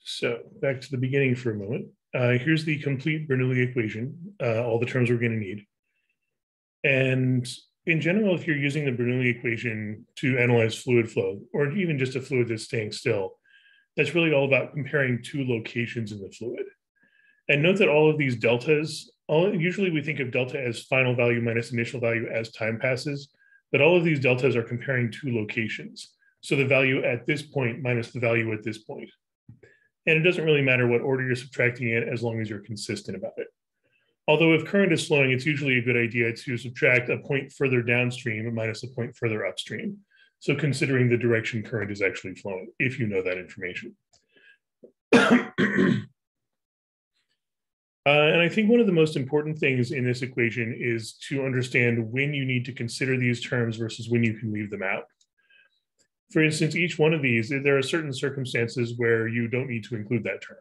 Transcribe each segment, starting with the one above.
So back to the beginning for a moment. Here's the complete Bernoulli equation, all the terms we're going to need. And in general, if you're using the Bernoulli equation to analyze fluid flow, or even just a fluid that's staying still, that's really all about comparing two locations in the fluid. And note that all of these deltas, usually we think of delta as final value minus initial value as time passes, but all of these deltas are comparing two locations. So the value at this point minus the value at this point. And it doesn't really matter what order you're subtracting it as long as you're consistent about it. Although if current is flowing, it's usually a good idea to subtract a point further downstream minus a point further upstream. So considering the direction current is actually flowing, if you know that information. And I think one of the most important things in this equation is to understand when you need to consider these terms versus when you can leave them out. For instance, each one of these, there are certain circumstances where you don't need to include that term.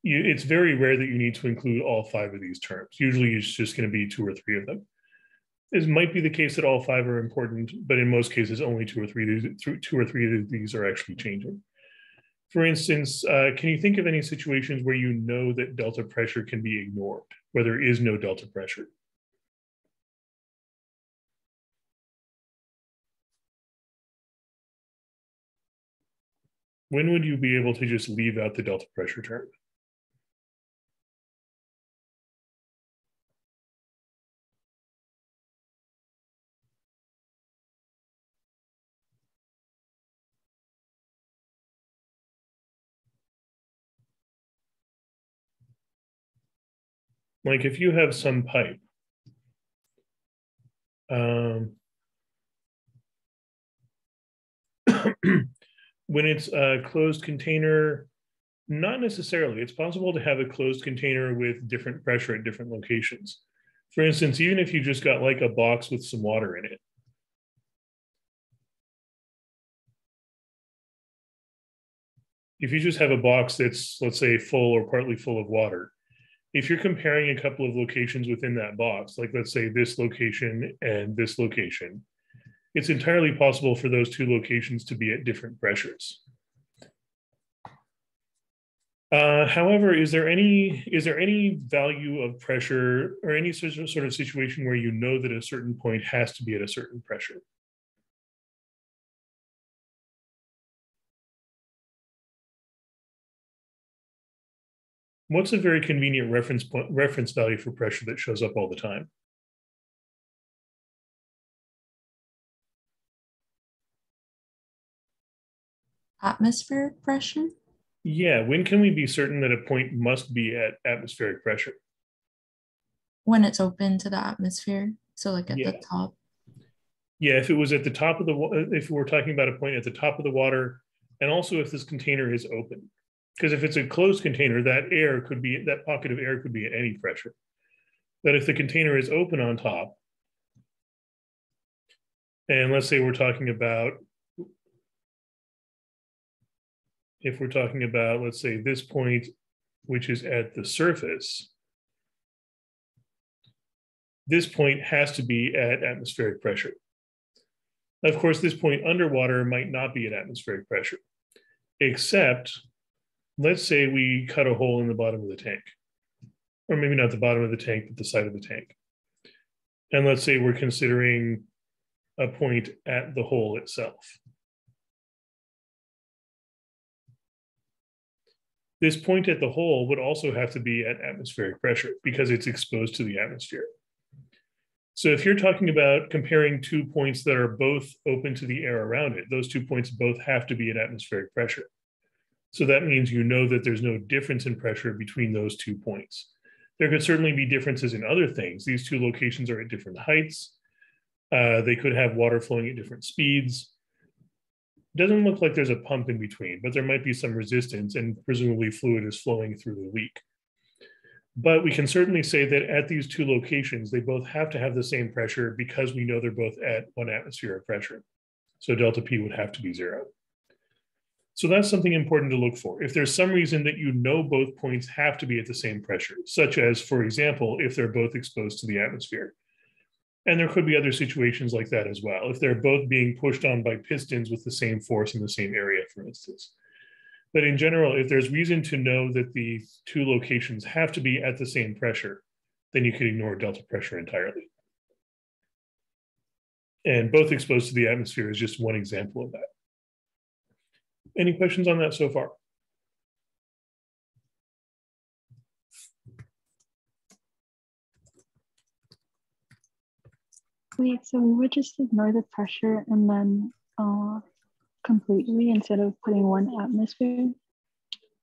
It's very rare that you need to include all five of these terms. Usually it's just going to be two or three of them. This might be the case that all five are important, but in most cases, only two or three of these are actually changing. For instance, can you think of any situations where you know that delta pressure can be ignored, where there is no delta pressure? When would you be able to just leave out the delta pressure term? Like if you have some pipe, when it's a closed container, not necessarily. It's possible to have a closed container with different pressure at different locations. For instance, even if you just got like a box with some water in it, if you just have a box that's, let's say, full or partly full of water, if you're comparing a couple of locations within that box, like let's say this location and this location, it's entirely possible for those two locations to be at different pressures. However, is there any value of pressure or any sort of situation where you know that a certain point has to be at a certain pressure? What's a very convenient reference value for pressure that shows up all the time? Atmospheric pressure? Yeah, when can we be certain that a point must be at atmospheric pressure? When it's open to the atmosphere. So like at the Yeah. top. Yeah, if it was at the top of if we're talking about a point at the top of the water, and also if this container is open. Because if it's a closed container, that pocket of air could be at any pressure. But if the container is open on top, and let's say if we're talking about, let's say this point, which is at the surface, this point has to be at atmospheric pressure. Of course, this point underwater might not be at atmospheric pressure, except let's say we cut a hole in the bottom of the tank, or maybe not the bottom of the tank, but the side of the tank. And let's say we're considering a point at the hole itself. This point at the hole would also have to be at atmospheric pressure because it's exposed to the atmosphere. So if you're talking about comparing two points that are both open to the air around it, those 2 points both have to be at atmospheric pressure. So that means you know that there's no difference in pressure between those 2 points. There could certainly be differences in other things. These two locations are at different heights. They could have water flowing at different speeds. It doesn't look like there's a pump in between, but there might be some resistance and presumably fluid is flowing through the leak. But we can certainly say that at these two locations, they both have to have the same pressure because we know they're both at 1 atmosphere of pressure. So delta P would have to be 0. So that's something important to look for. If there's some reason that you know both points have to be at the same pressure, such as, for example, if they're both exposed to the atmosphere. And there could be other situations like that as well. If they're both being pushed on by pistons with the same force in the same area, for instance. But in general, if there's reason to know that the two locations have to be at the same pressure, then you could ignore delta pressure entirely. And both exposed to the atmosphere is just one example of that. Any questions on that so far? Wait, so we would just ignore the pressure and then completely instead of putting one atmosphere?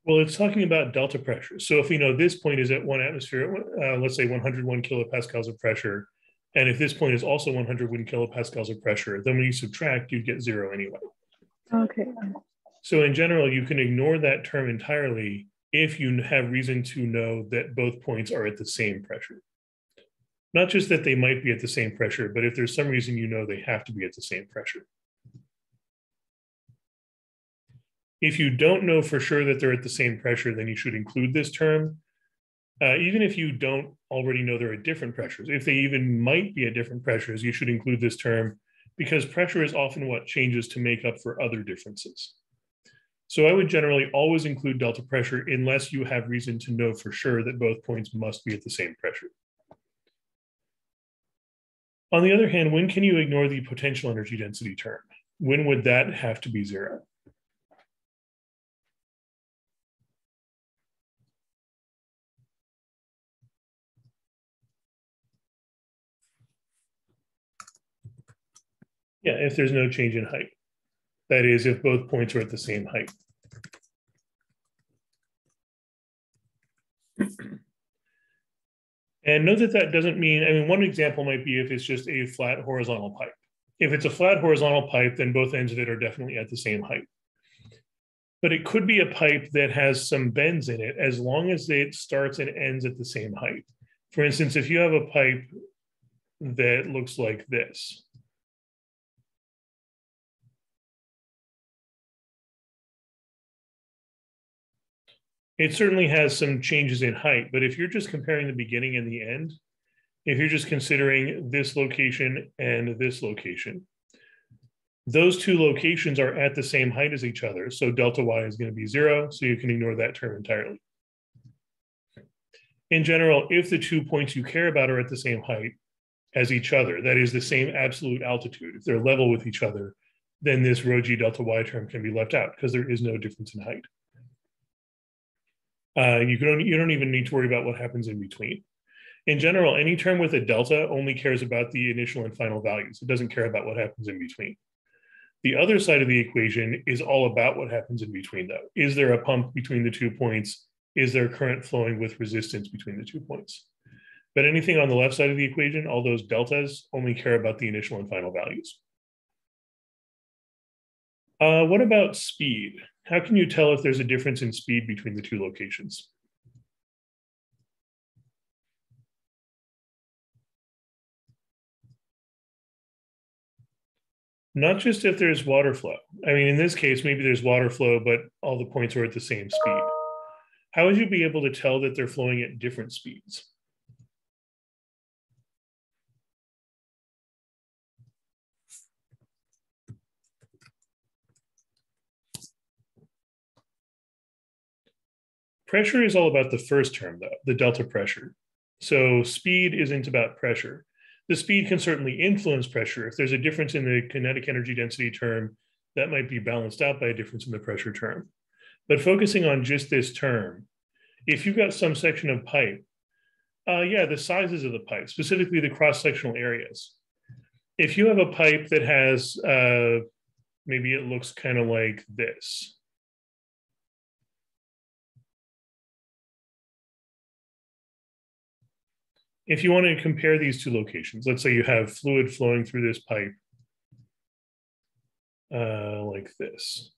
Well, it's talking about delta pressure. So if we know this point is at 1 atmosphere, let's say 101 kilopascals of pressure, and if this point is also 101 kilopascals of pressure, then when you subtract, you'd get 0 anyway. Okay. So in general, you can ignore that term entirely if you have reason to know that both points are at the same pressure. Not just that they might be at the same pressure, but if there's some reason you know they have to be at the same pressure. If you don't know for sure that they're at the same pressure, then you should include this term. Even if you don't already know they're at different pressures, if they even might be at different pressures, you should include this term because pressure is often what changes to make up for other differences. So I would generally always include delta pressure unless you have reason to know for sure that both points must be at the same pressure. On the other hand, when can you ignore the potential energy density term? When would that have to be 0? Yeah, if there's no change in height. That is, if both points are at the same height. And note that that doesn't mean, I mean, one example might be if it's just a flat horizontal pipe. If it's a flat horizontal pipe, then both ends of it are definitely at the same height. But it could be a pipe that has some bends in it as long as it starts and ends at the same height. For instance, if you have a pipe that looks like this, it certainly has some changes in height, but if you're just comparing the beginning and the end, if you're just considering this location and this location, those two locations are at the same height as each other. So delta y is going to be 0, so you can ignore that term entirely. In general, if the 2 points you care about are at the same height as each other, that is the same absolute altitude, if they're level with each other, then this rho g delta y term can be left out because there is no difference in height. You don't even need to worry about what happens in between. In general, any term with a delta only cares about the initial and final values. It doesn't care about what happens in between. The other side of the equation is all about what happens in between, though. Is there a pump between the 2 points? Is there current flowing with resistance between the 2 points? But anything on the left side of the equation, all those deltas only care about the initial and final values. What about speed? How can you tell if there's a difference in speed between the 2 locations? Not just if there's water flow. I mean, in this case, maybe there's water flow, but all the points are at the same speed. How would you be able to tell that they're flowing at different speeds? Pressure is all about the first term, though, the delta pressure. So speed isn't about pressure. The speed can certainly influence pressure. If there's a difference in the kinetic energy density term, that might be balanced out by a difference in the pressure term. But focusing on just this term, if you've got some section of pipe, yeah, the sizes of the pipe, specifically the cross-sectional areas. If you have a pipe that has, maybe it looks kind of like this. If you want to compare these 2 locations, let's say you have fluid flowing through this pipe like this.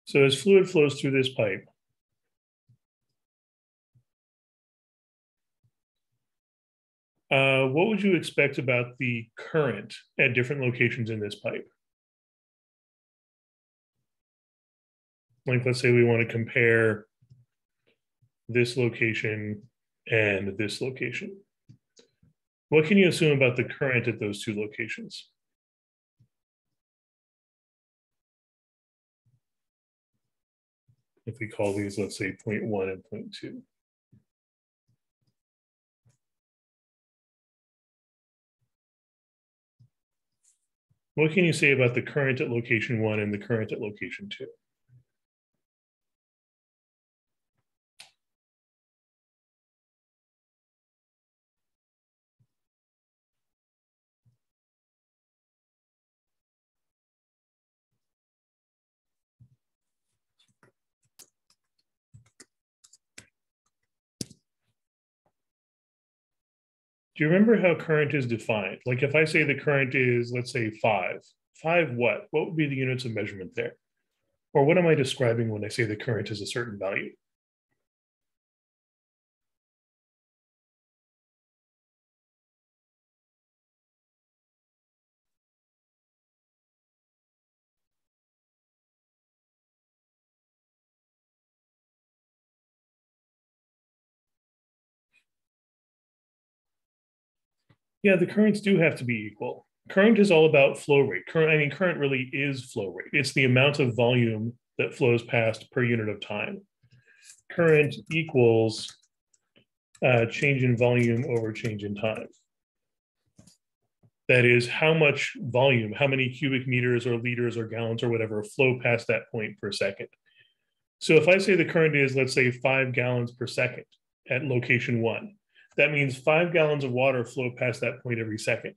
So as fluid flows through this pipe, What would you expect about the current at different locations in this pipe? Like, let's say we want to compare this location and this location. What can you assume about the current at those two locations? If we call these, let's say, 0.1 and 0.2. What can you say about the current at location 1 and the current at location 2? Do you remember how current is defined? Like if I say the current is, let's say 5 what? What would be the units of measurement there? Or what am I describing when I say the current is a certain value? Yeah, the currents do have to be equal. Current is all about flow rate. Current really is flow rate. It's the amount of volume that flows past per unit of time. Current equals change in volume over change in time. That is how much volume, how many cubic meters or liters or gallons or whatever flow past that point per second. So if I say the current is, let's say, 5 gallons per second at location 1, that means 5 gallons of water flow past that point every second.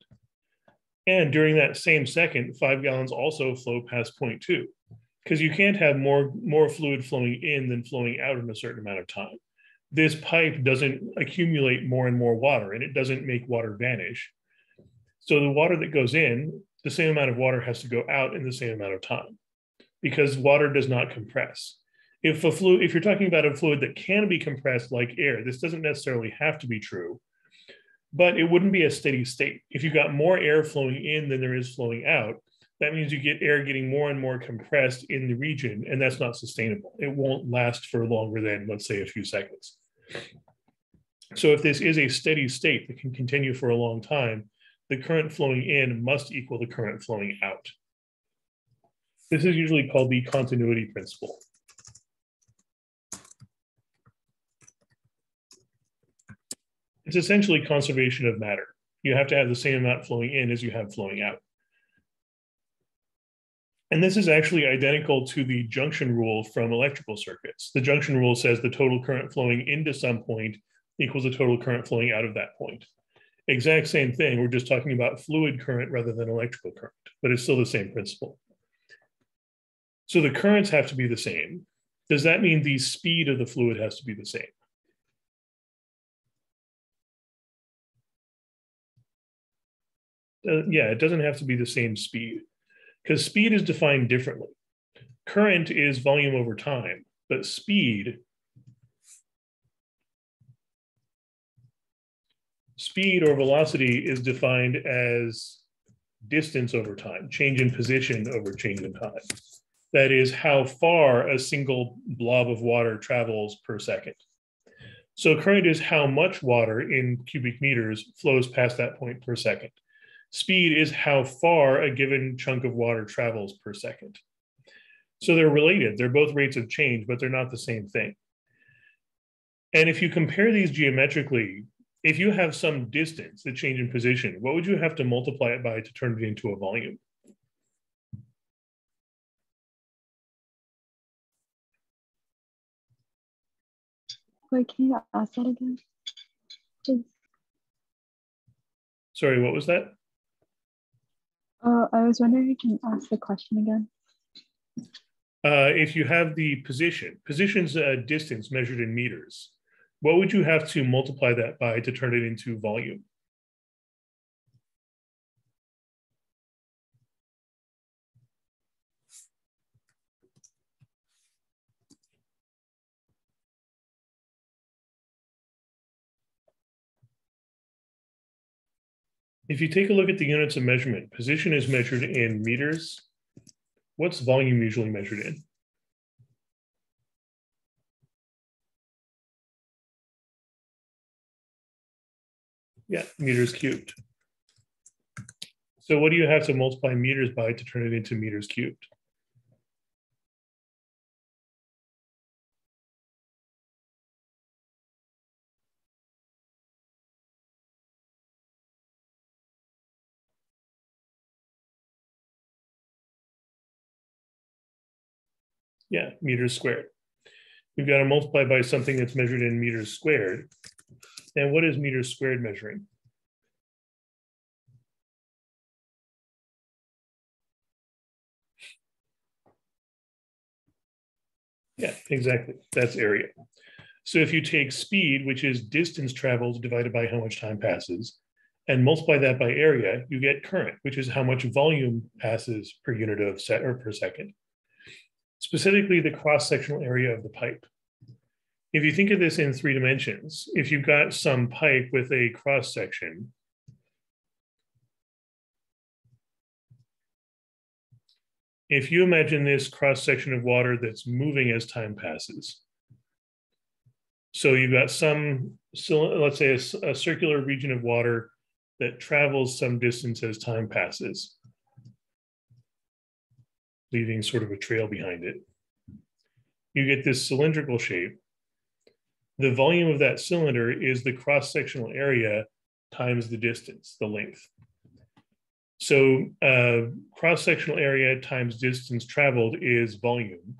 And during that same second, 5 gallons also flow past point 2, because you can't have more fluid flowing in than flowing out in a certain amount of time. This pipe doesn't accumulate more and more water, and it doesn't make water vanish. So the water that goes in, the same amount of water has to go out in the same amount of time, because water does not compress. If you're talking about a fluid that can be compressed like air, this doesn't necessarily have to be true, but it wouldn't be a steady state. If you got more air flowing in than there is flowing out, that means you get air getting more and more compressed in the region, and that's not sustainable. It won't last for longer than, let's say, a few seconds. So if this is a steady state that can continue for a long time, the current flowing in must equal the current flowing out. This is usually called the continuity principle. It's essentially conservation of matter. You have to have the same amount flowing in as you have flowing out. And this is actually identical to the junction rule from electrical circuits. The junction rule says the total current flowing into some point equals the total current flowing out of that point. Exact same thing. We're just talking about fluid current rather than electrical current, but it's still the same principle. So the currents have to be the same. Does that mean the speed of the fluid has to be the same? Yeah, it doesn't have to be the same speed, because speed is defined differently. Current is volume over time, but speed or velocity is defined as distance over time, change in position over change in time. That is how far a single blob of water travels per second. So current is how much water in cubic meters flows past that point per second. Speed is how far a given chunk of water travels per second. So they're related. They're both rates of change, but they're not the same thing. And if you compare these geometrically, if you have some distance, the change in position, what would you have to multiply it by to turn it into a volume? Wait, can you ask that again? Please. Sorry, what was that? I was wondering if you can ask the question again. If you have the position's distance measured in meters, what would you have to multiply that by to turn it into volume? If you take a look at the units of measurement, position is measured in meters. What's volume usually measured in? Yeah, meters cubed. So what do you have to multiply meters by to turn it into meters cubed? Yeah, meters squared. We've got to multiply by something that's measured in meters squared. And what is meters squared measuring? Yeah, exactly. That's area. So if you take speed, which is distance traveled divided by how much time passes, and multiply that by area, you get current, which is how much volume passes per unit of set or per second. Specifically, the cross-sectional area of the pipe. If you think of this in 3 dimensions, if you've got some pipe with a cross-section, if you imagine this cross-section of water that's moving as time passes, so you've got some, let's say a circular region of water that travels some distance as time passes, leaving sort of a trail behind it. You get this cylindrical shape. The volume of that cylinder is the cross-sectional area times the distance, the length. So cross-sectional area times distance traveled is volume.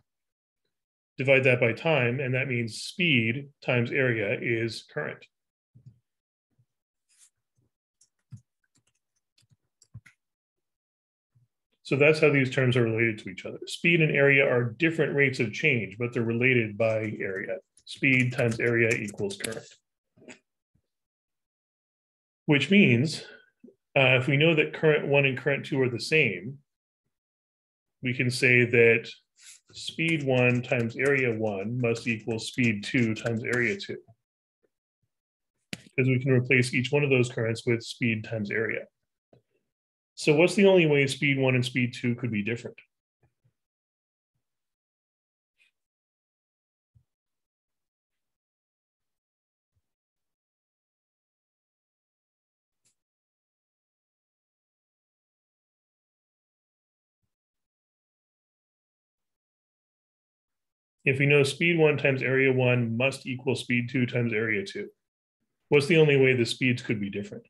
Divide that by time, and that means speed times area is current. So that's how these terms are related to each other. Speed and area are different rates of change, but they're related by area. Speed times area equals current. Which means if we know that current 1 and current 2 are the same, we can say that speed 1 times area 1 must equal speed 2 times area 2. Because we can replace each one of those currents with speed times area. So what's the only way speed 1 and speed 2 could be different? If we know speed 1 times area 1 must equal speed 2 times area 2, what's the only way the speeds could be different?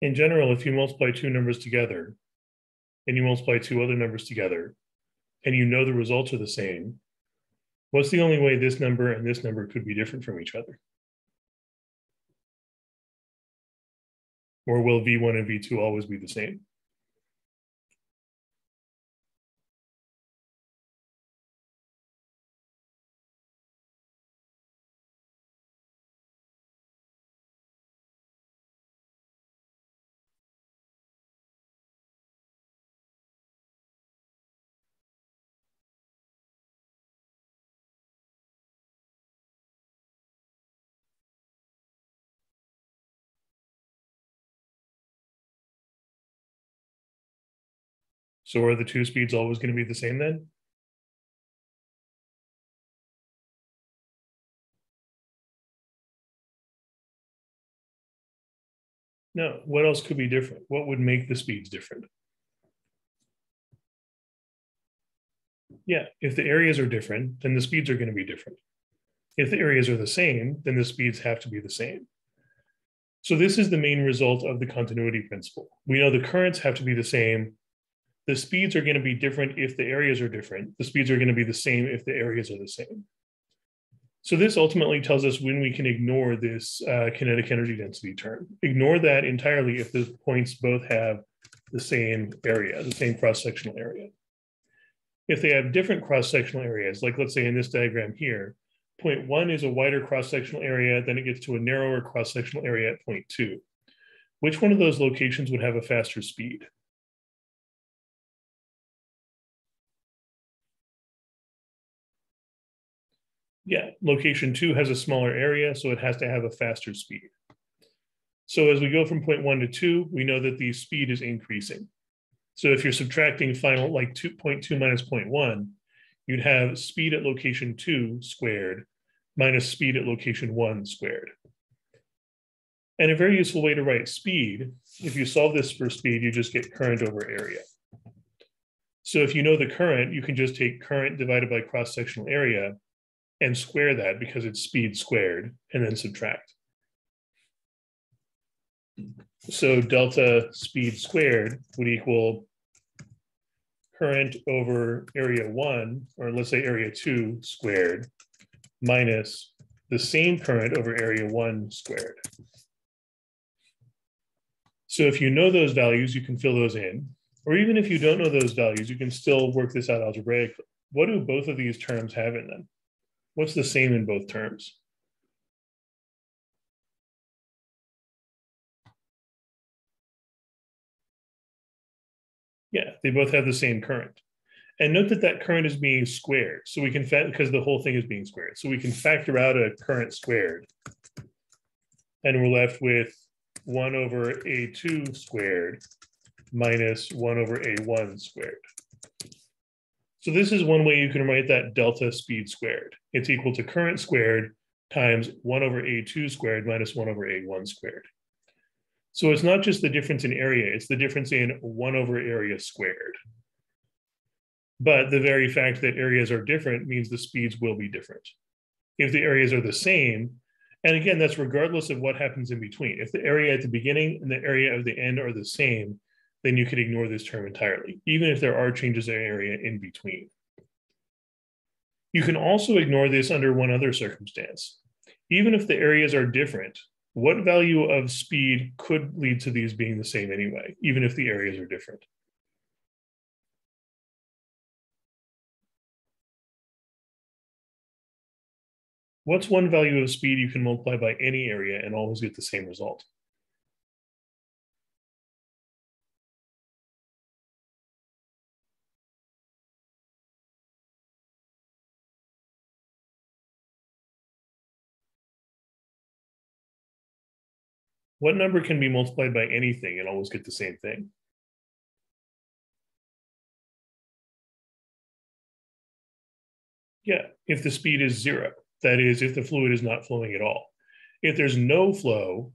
In general, if you multiply 2 numbers together and you multiply 2 other numbers together and you know the results are the same, what's the only way this number and this number could be different from each other? Or will V1 and V2 always be the same? So are the two speeds always going to be the same then? No, what else could be different? What would make the speeds different? Yeah, if the areas are different, then the speeds are going to be different. If the areas are the same, then the speeds have to be the same. So this is the main result of the continuity principle. We know the currents have to be the same. The speeds are going to be different if the areas are different. The speeds are going to be the same if the areas are the same. So this ultimately tells us when we can ignore this kinetic energy density term. Ignore that entirely if the points both have the same area, the same cross-sectional area. If they have different cross-sectional areas, like let's say in this diagram here, point 1 is a wider cross-sectional area, then it gets to a narrower cross-sectional area at point 2. Which one of those locations would have a faster speed? Yeah, location 2 has a smaller area, so it has to have a faster speed. So as we go from point 1 to 2, we know that the speed is increasing. So if you're subtracting final, like 2.2 minus 0.1, you'd have speed at location 2 squared minus speed at location 1 squared. And a very useful way to write speed, if you solve this for speed, you just get current over area. So if you know the current, you can just take current divided by cross-sectional area and square that because it's speed squared, and then subtract. So delta speed squared would equal current over area 1, or let's say area 2 squared, minus the same current over area 1 squared. So if you know those values, you can fill those in. Or even if you don't know those values, you can still work this out algebraically. What do both of these terms have in them? What's the same in both terms? Yeah, they both have the same current. And note that that current is being squared. So we can, because the whole thing is being squared. So we can factor out a current squared. And we're left with 1 over A2 squared minus 1 over A1 squared. So this is one way you can write that delta speed squared. It's equal to current squared times 1 over A2 squared minus 1 over A1 squared. So it's not just the difference in area, it's the difference in 1 over area squared. But the very fact that areas are different means the speeds will be different. If the areas are the same, and again, that's regardless of what happens in between. If the area at the beginning and the area of the end are the same, then you could ignore this term entirely, even if there are changes in area in between. You can also ignore this under one other circumstance. Even if the areas are different, what value of speed could lead to these being the same anyway, even if the areas are different? What's one value of speed you can multiply by any area and always get the same result? What number can be multiplied by anything and always get the same thing? Yeah, if the speed is 0, that is, if the fluid is not flowing at all. If there's no flow,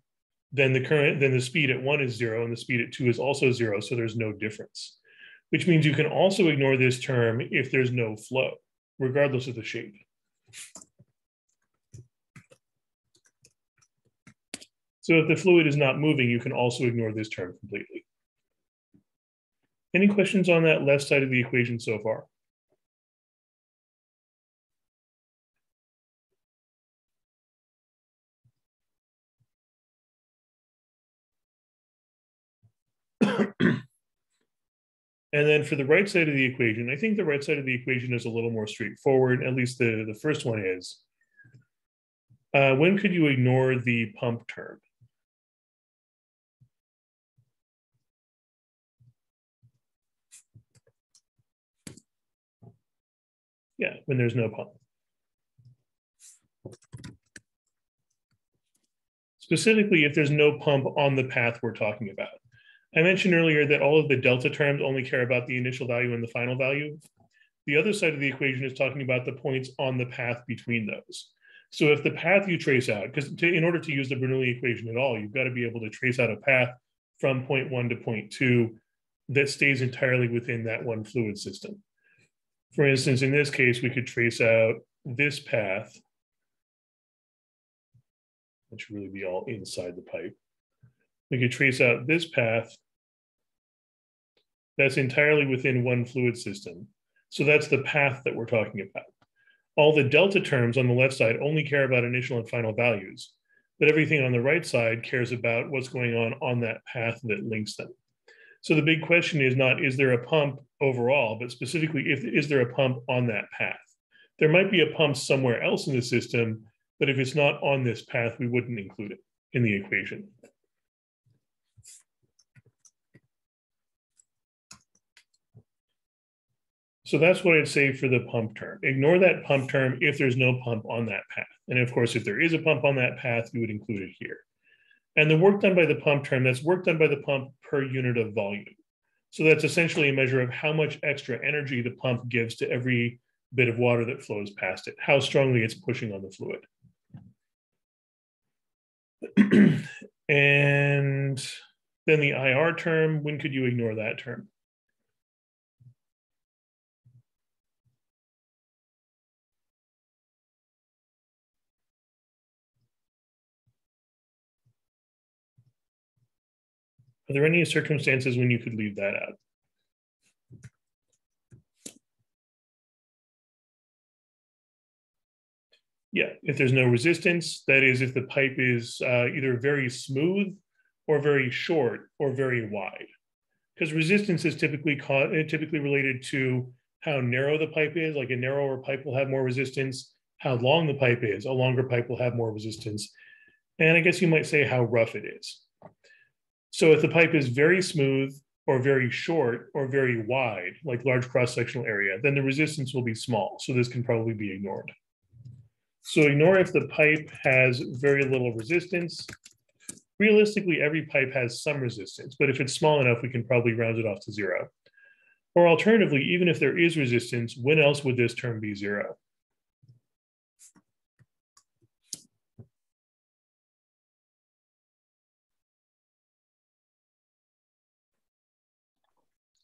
then the speed at 1 is 0 and the speed at 2 is also 0, so there's no difference. Which means you can also ignore this term if there's no flow, regardless of the shape. So if the fluid is not moving, you can also ignore this term completely. Any questions on that left side of the equation so far? And then for the right side of the equation, I think the right side of the equation is a little more straightforward. At least the first one is. When could you ignore the pump term? Yeah, when there's no pump. Specifically, if there's no pump on the path we're talking about. I mentioned earlier that all of the delta terms only care about the initial value and the final value. The other side of the equation is talking about the points on the path between those. So if the path you trace out, because in order to use the Bernoulli equation at all, you've got to be able to trace out a path from point 1 to point 2 that stays entirely within that one fluid system. For instance, in this case, we could trace out this path, which should really be all inside the pipe. We could trace out this path that's entirely within one fluid system. So that's the path that we're talking about. All the delta terms on the left side only care about initial and final values, but everything on the right side cares about what's going on that path that links them. So the big question is not, is there a pump overall, but specifically, is there a pump on that path? There might be a pump somewhere else in the system, but if it's not on this path, we wouldn't include it in the equation. So that's what I'd say for the pump term. Ignore that pump term if there's no pump on that path. And of course, if there is a pump on that path, you would include it here. And the work done by the pump term, that's work done by the pump per unit of volume. So that's essentially a measure of how much extra energy the pump gives to every bit of water that flows past it, how strongly it's pushing on the fluid. And then the IR term, when could you ignore that term? Are there any circumstances when you could leave that out? Yeah, if there's no resistance, that is if the pipe is either very smooth or very short or very wide. Because resistance is typically related to how narrow the pipe is, like a narrower pipe will have more resistance, how long the pipe is, a longer pipe will have more resistance. And I guess you might say how rough it is. So if the pipe is very smooth or very short or very wide, like large cross-sectional area, then the resistance will be small. So this can probably be ignored. So ignore if the pipe has very little resistance. Realistically, every pipe has some resistance, but if it's small enough, we can probably round it off to 0. Or alternatively, even if there is resistance, when else would this term be 0?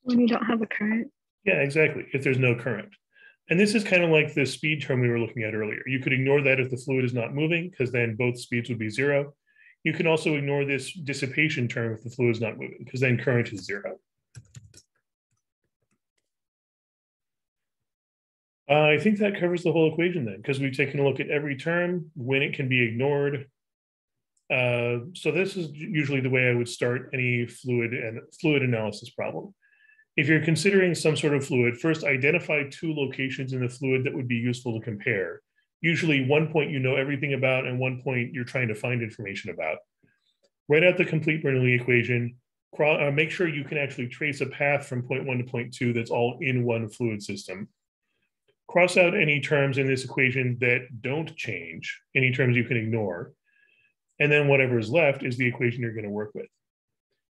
When you don't have a current. Yeah, exactly, if there's no current. And this is kind of like the speed term we were looking at earlier. You could ignore that if the fluid is not moving, because then both speeds would be 0. You can also ignore this dissipation term if the fluid is not moving, because then current is 0. I think that covers the whole equation then, because we've taken a look at every term, when it can be ignored. So this is usually the way I would start any fluid analysis problem. If you're considering some sort of fluid, first identify 2 locations in the fluid that would be useful to compare. Usually one point you know everything about and one point you're trying to find information about. Write out the complete Bernoulli equation. Make sure you can actually trace a path from point 1 to point 2 that's all in one fluid system. Cross out any terms in this equation that don't change, any terms you can ignore. And then whatever is left is the equation you're going to work with.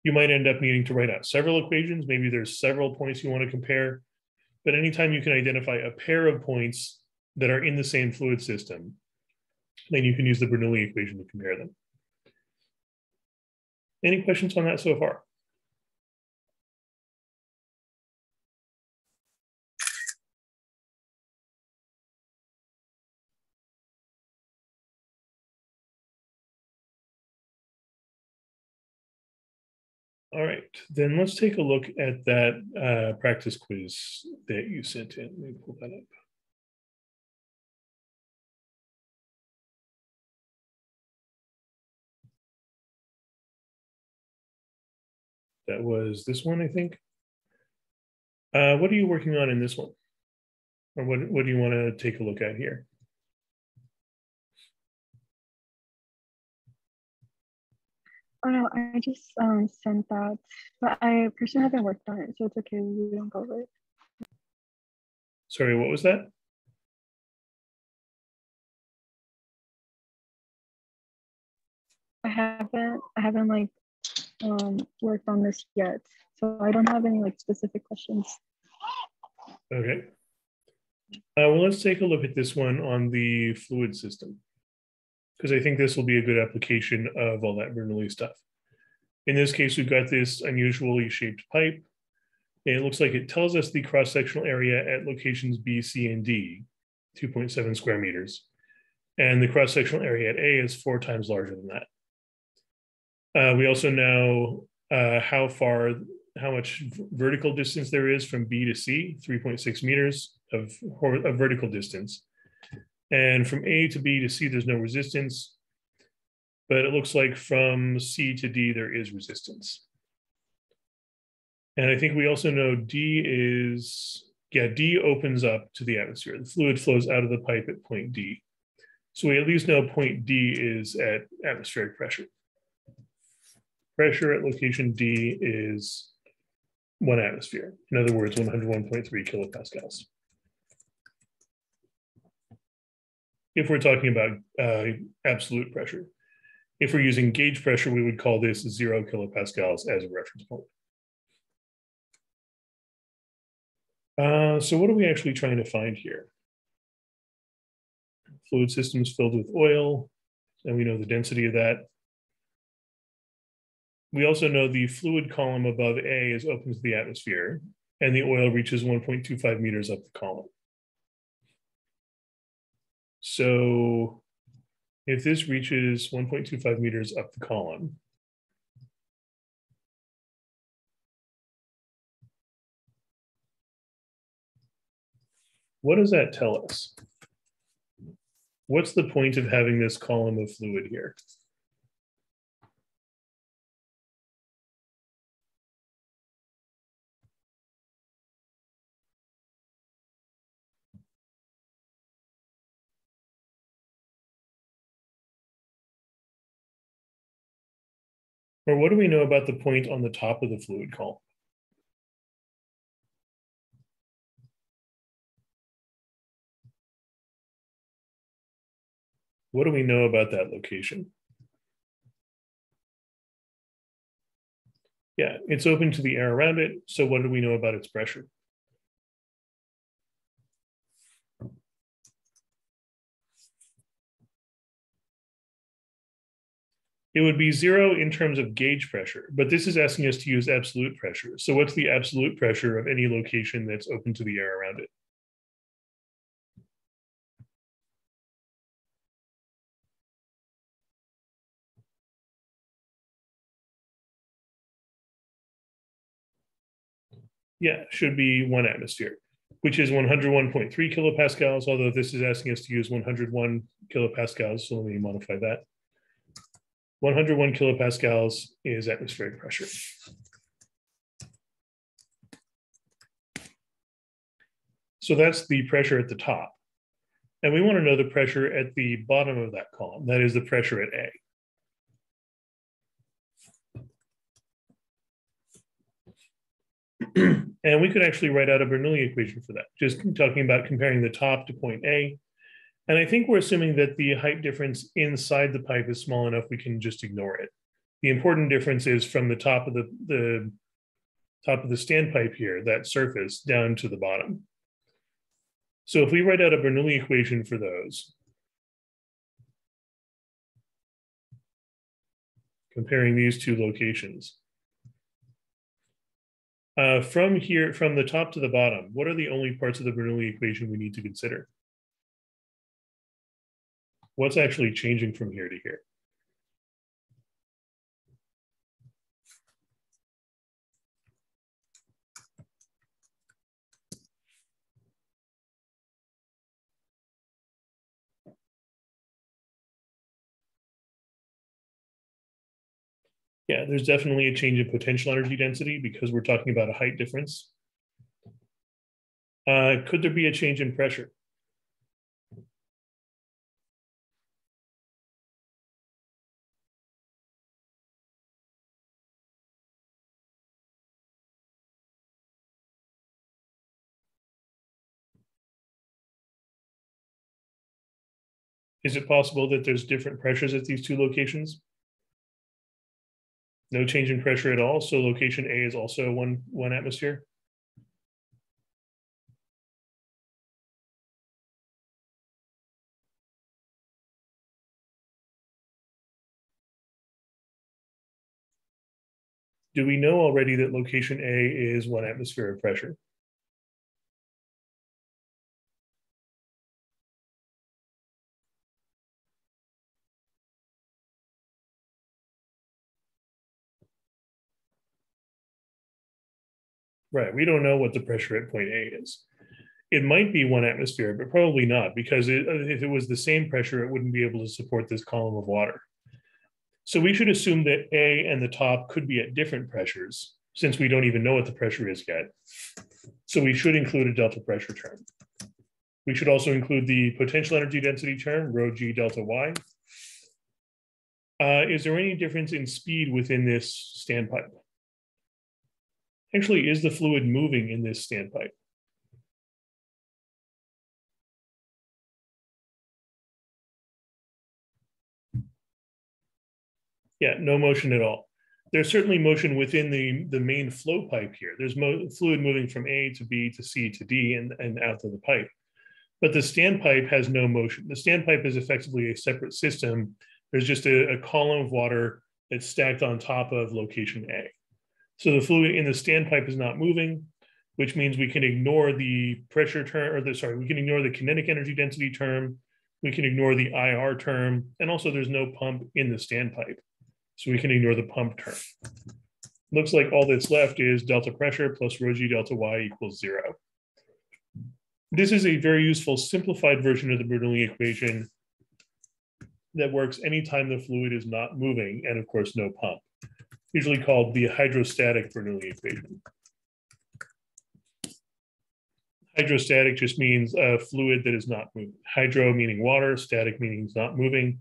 You might end up needing to write out several equations. Maybe there's several points you want to compare. But anytime you can identify a pair of points that are in the same fluid system, then you can use the Bernoulli equation to compare them. Any questions on that so far? All right, then let's take a look at that practice quiz that you sent in. Let me pull that up. That was this one, I think. What are you working on in this one? Or what do you want to take a look at here? Oh no, I just sent that, but I personally haven't worked on it, so it's okay. We don't go over it. Sorry, what was that? I haven't like worked on this yet, so I don't have any like specific questions. Okay. Well, let's take a look at this one on the fluid system, because I think this will be a good application of all that Bernoulli stuff. In this case, we've got this unusually shaped pipe. And it looks like it tells us the cross-sectional area at locations B, C, and D, 2.7 square meters. And the cross-sectional area at A is 4 times larger than that. We also know how much vertical distance there is from B to C, 3.6 meters of vertical distance. And from A to B to C, there's no resistance, but it looks like from C to D, there is resistance. And I think we also know D opens up to the atmosphere. The fluid flows out of the pipe at point D. So we at least know point D is at atmospheric pressure. Pressure at location D is 1 atmosphere. In other words, 101.3 kilopascals. If we're talking about absolute pressure. If we're using gauge pressure, we would call this 0 kilopascals as a reference point. So what are we actually trying to find here? Fluid systems filled with oil, and we know the density of that. We also know the fluid column above A is open to the atmosphere, and the oil reaches 1.25 meters up the column. So if this reaches 1.25 meters up the column, what does that tell us? What's the point of having this column of fluid here? Or what do we know about the point on the top of the fluid column? What do we know about that location? Yeah, it's open to the air around it. So what do we know about its pressure? It would be 0 in terms of gauge pressure, but this is asking us to use absolute pressure. So what's the absolute pressure of any location that's open to the air around it? Yeah, should be 1 atmosphere, which is 101.3 kilopascals, although this is asking us to use 101 kilopascals, so let me modify that. 101 kilopascals is atmospheric pressure. So that's the pressure at the top. And we want to know the pressure at the bottom of that column, that is the pressure at A. And we could actually write out a Bernoulli equation for that, just talking about comparing the top to point A. And I think we're assuming that the height difference inside the pipe is small enough we can just ignore it. The important difference is from the top of the standpipe here, that surface, down to the bottom. So if we write out a Bernoulli equation for those, comparing these two locations, from the top to the bottom, what are the only parts of the Bernoulli equation we need to consider? What's actually changing from here to here? Yeah, there's definitely a change in potential energy density because we're talking about a height difference. Could there be a change in pressure? Is it possible that there's different pressures at these two locations? No change in pressure at all. So location A is also one atmosphere. Do we know already that location A is 1 atmosphere of pressure? Right, we don't know what the pressure at point A is. It might be 1 atmosphere, but probably not, because if it was the same pressure, it wouldn't be able to support this column of water. So we should assume that A and the top could be at different pressures, since we don't even know what the pressure is yet. So we should include a delta pressure term. We should also include the potential energy density term, rho g delta y. Is there any difference in speed within this standpipe? Actually, is the fluid moving in this standpipe? Yeah, no motion at all. There's certainly motion within the main flow pipe here. There's fluid moving from A to B to C to D and out to the pipe. But the standpipe has no motion. The standpipe is effectively a separate system. There's just a column of water that's stacked on top of location A. So the fluid in the standpipe is not moving, which means we can ignore the pressure term, we can ignore the kinetic energy density term. We can ignore the IR term. And also there's no pump in the standpipe. So we can ignore the pump term. Looks like all that's left is delta pressure plus rho g delta y equals 0. This is a very useful simplified version of the Bernoulli equation that works anytime the fluid is not moving and of course no pump, usually called the hydrostatic Bernoulli equation. Hydrostatic just means a fluid that is not moving. Hydro meaning water, static meaning it's not moving.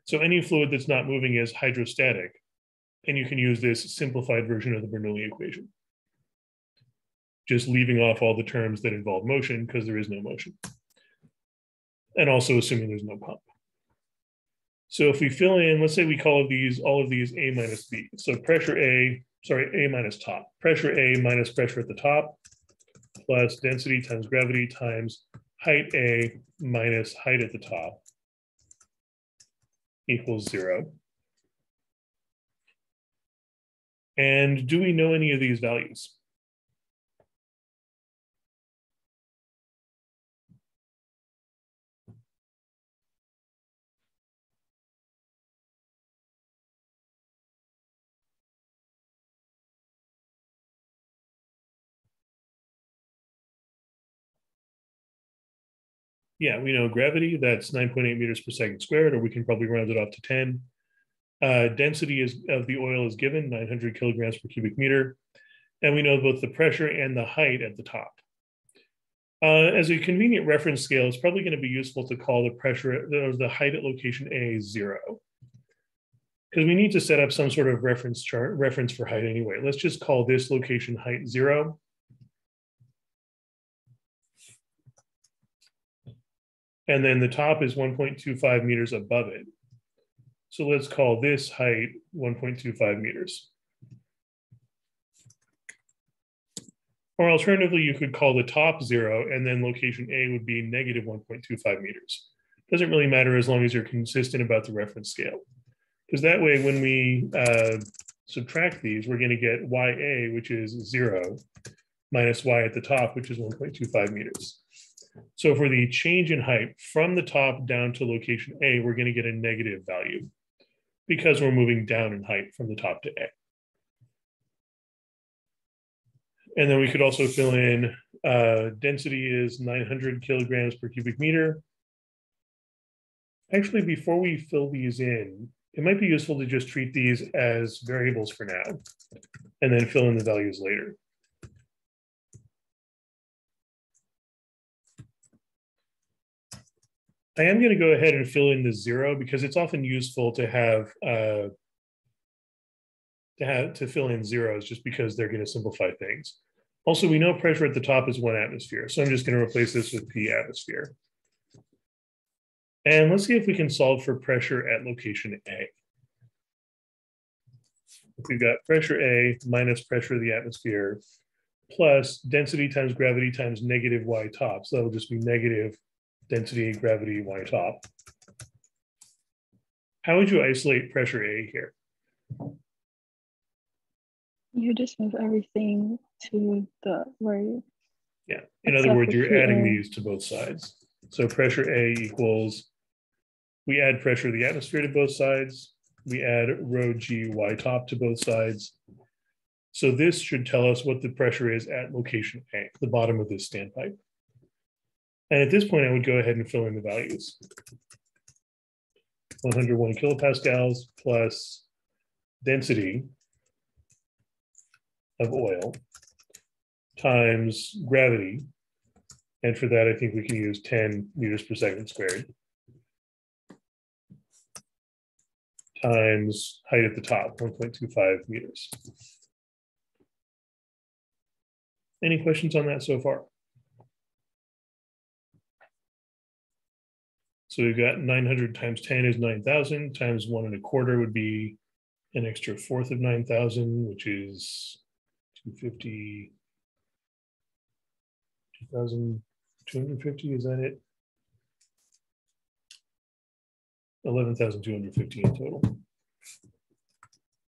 So any fluid that's not moving is hydrostatic, and you can use this simplified version of the Bernoulli equation, just leaving off all the terms that involve motion because there is no motion, and also assuming there's no pump. So if we fill in, let's say we call all of these A minus B. So pressure A minus top. Pressure A minus pressure at the top plus density times gravity times height A minus height at the top equals 0. And do we know any of these values? Yeah, we know gravity, that's 9.8 meters per second squared, or we can probably round it off to 10. Density of the oil is given, 900 kilograms per cubic meter. And we know both the pressure and the height at the top. As a convenient reference scale, it's probably going to be useful to call the pressure or the height at location A 0. Because we need to set up some sort of reference for height anyway. Let's just call this location height 0. And then the top is 1.25 meters above it. So let's call this height 1.25 meters. Or alternatively, you could call the top 0 and then location A would be negative 1.25 meters. Doesn't really matter as long as you're consistent about the reference scale. Because that way, when we subtract these, we're going to get YA, which is 0, minus Y at the top, which is 1.25 meters. So for the change in height from the top down to location A, we're going to get a negative value because we're moving down in height from the top to A. And then we could also fill in density is 900 kilograms per cubic meter. Actually, before we fill these in, it might be useful to just treat these as variables for now and then fill in the values later. I am going to go ahead and fill in the 0 because it's often useful to have to fill in zeros just because they're going to simplify things. Also, we know pressure at the top is 1 atmosphere, so I'm just going to replace this with P atmosphere. And let's see if we can solve for pressure at location A. if we've got pressure A minus pressure of the atmosphere plus density times gravity times negative y top. So that'll just be negative density, gravity, y top. How would you isolate pressure A here? You just move everything to the where. Yeah, in other words, you're adding these to both sides. So pressure A equals, we add pressure of the atmosphere to both sides. We add rho g y top to both sides. So this should tell us what the pressure is at location A, the bottom of this standpipe. And at this point, I would go ahead and fill in the values. 101 kilopascals plus density of oil times gravity. And for that, I think we can use 10 meters per second squared times height at the top, 1.25 meters. Any questions on that so far? So we've got 900 times 10 is 9,000 times 1 1/4 would be an extra fourth of 9,000, which is 250, 2,250, is that it? 11,250 in total.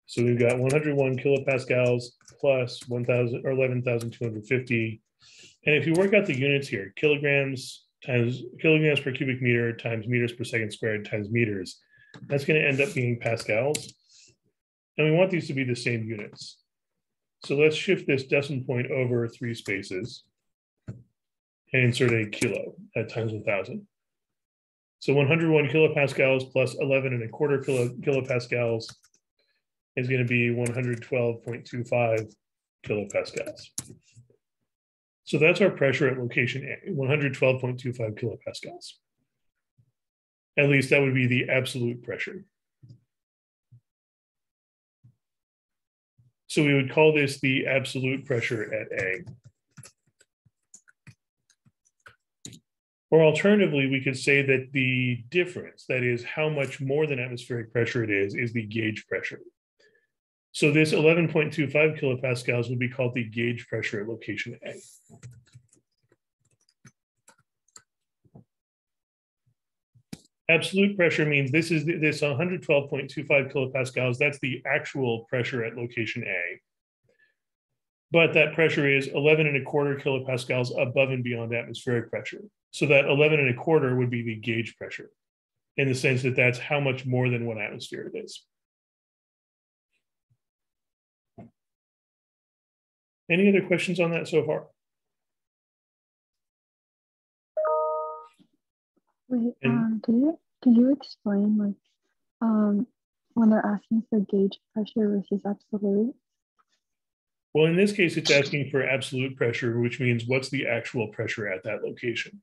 So we've got 101 kilopascals plus 1,000 or 11,250. And if you work out the units here, kilograms per cubic meter times meters per second squared times meters, that's going to end up being pascals. And we want these to be the same units. So let's shift this decimal point over 3 spaces and insert a kilo at times 1,000. So 101 kilopascals plus 11 1/4 kilopascals is going to be 112.25 kilopascals. So that's our pressure at location A, 112.25 kilopascals. At least that would be the absolute pressure. So we would call this the absolute pressure at A. Or alternatively, we could say that the difference, that is how much more than atmospheric pressure it is the gauge pressure. So this 11.25 kilopascals would be called the gauge pressure at location A. Absolute pressure means this 112.25 kilopascals, that's the actual pressure at location A. But that pressure is 11 1/4 kilopascals above and beyond atmospheric pressure. So that 11 1/4 would be the gauge pressure in the sense that that's how much more than 1 atmosphere it is. Any other questions on that so far? Wait, can you explain when they're asking for gauge pressure versus absolute? Well, in this case, it's asking for absolute pressure, which means what's the actual pressure at that location.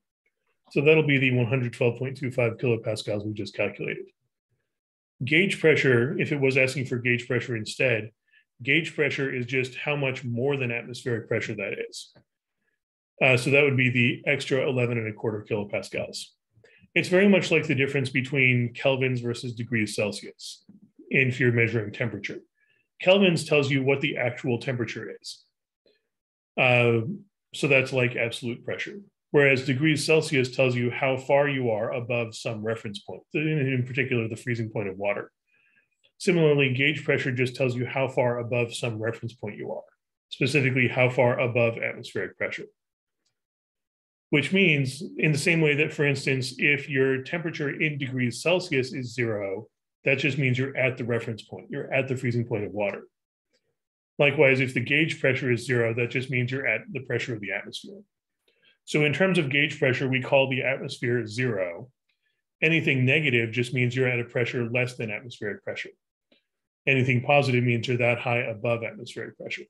So that'll be the 112.25 kilopascals we just calculated. Gauge pressure, if it was asking for gauge pressure instead, gauge pressure is just how much more than atmospheric pressure that is. So that would be the extra 11 1/4 kilopascals. It's very much like the difference between kelvins versus degrees Celsius if you're measuring temperature. Kelvins tells you what the actual temperature is. So that's like absolute pressure. Whereas degrees Celsius tells you how far you are above some reference point, in particular, the freezing point of water. Similarly, gauge pressure just tells you how far above some reference point you are, specifically how far above atmospheric pressure. Which means, in the same way that, for instance, if your temperature in degrees Celsius is 0, that just means you're at the reference point, you're at the freezing point of water. Likewise, if the gauge pressure is 0, that just means you're at the pressure of the atmosphere. So in terms of gauge pressure, we call the atmosphere 0. Anything negative just means you're at a pressure less than atmospheric pressure. Anything positive means you're that high above atmospheric pressure.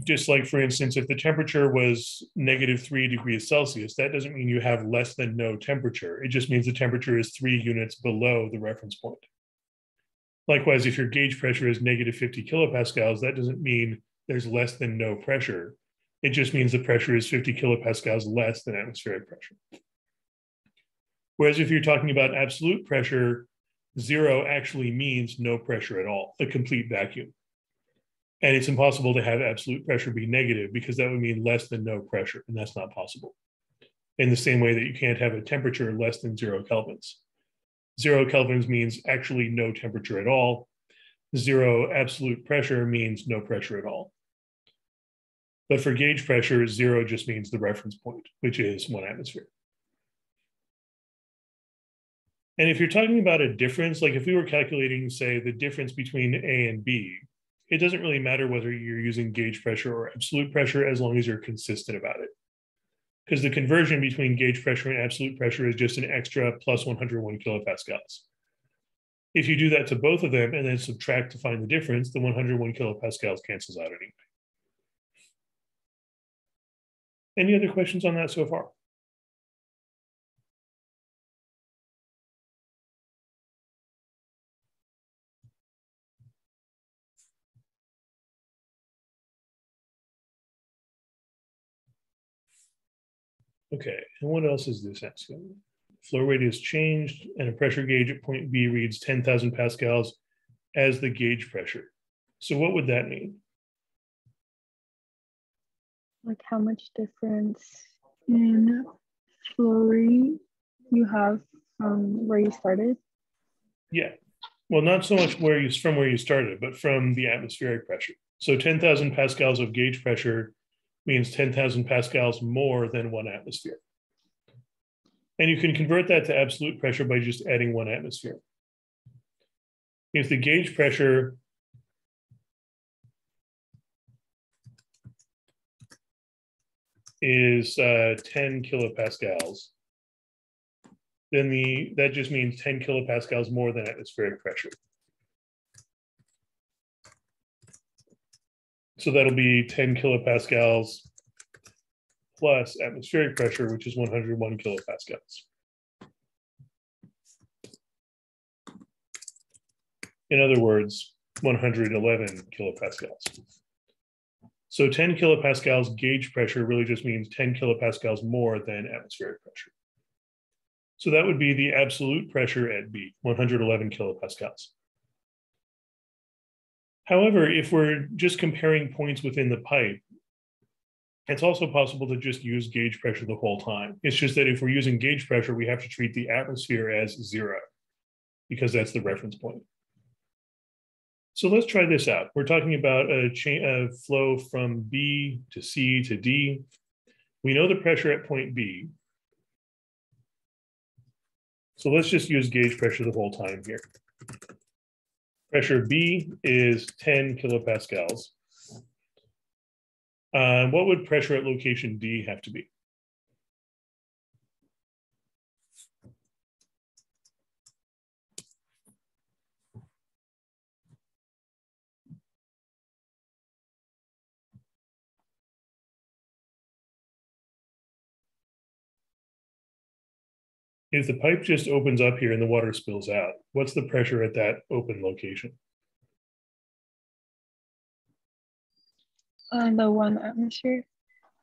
Just like, for instance, if the temperature was -3 degrees Celsius, that doesn't mean you have less than no temperature. It just means the temperature is 3 units below the reference point. Likewise, if your gauge pressure is -50 kilopascals, that doesn't mean there's less than no pressure. It just means the pressure is 50 kilopascals less than atmospheric pressure. Whereas if you're talking about absolute pressure, 0 actually means no pressure at all, a complete vacuum. And it's impossible to have absolute pressure be negative because that would mean less than no pressure, and that's not possible. In the same way that you can't have a temperature less than 0 kelvins. 0 kelvins means actually no temperature at all. 0 absolute pressure means no pressure at all. But for gauge pressure, 0 just means the reference point, which is 1 atmosphere. And if you're talking about a difference, like if we were calculating, say, the difference between A and B, it doesn't really matter whether you're using gauge pressure or absolute pressure as long as you're consistent about it. Because the conversion between gauge pressure and absolute pressure is just an extra plus 101 kilopascals. If you do that to both of them and then subtract to find the difference, the 101 kilopascals cancels out anyway. Any other questions on that so far? Okay, and what else is this asking? Flow rate is changed and a pressure gauge at point B reads 10,000 pascals as the gauge pressure. So what would that mean? Like how much difference in flow rate you have from where you started? Yeah, well, not so much from where you started, but from the atmospheric pressure. So 10,000 pascals of gauge pressure means 10,000 pascals more than 1 atmosphere. And you can convert that to absolute pressure by just adding 1 atmosphere. If the gauge pressure is 10 kilopascals, then that just means 10 kilopascals more than atmospheric pressure. So that'll be 10 kilopascals plus atmospheric pressure, which is 101 kilopascals. In other words, 111 kilopascals. So 10 kilopascals gauge pressure really just means 10 kilopascals more than atmospheric pressure. So that would be the absolute pressure at B, 111 kilopascals. However, if we're just comparing points within the pipe, it's also possible to just use gauge pressure the whole time. It's just that if we're using gauge pressure, we have to treat the atmosphere as 0 because that's the reference point. So let's try this out. We're talking about a flow from B to C to D. We know the pressure at point B. So let's just use gauge pressure the whole time here. Pressure B is 10 kilopascals. What would pressure at location D have to be? If the pipe just opens up here and the water spills out, what's the pressure at that open location? The 1 atmosphere.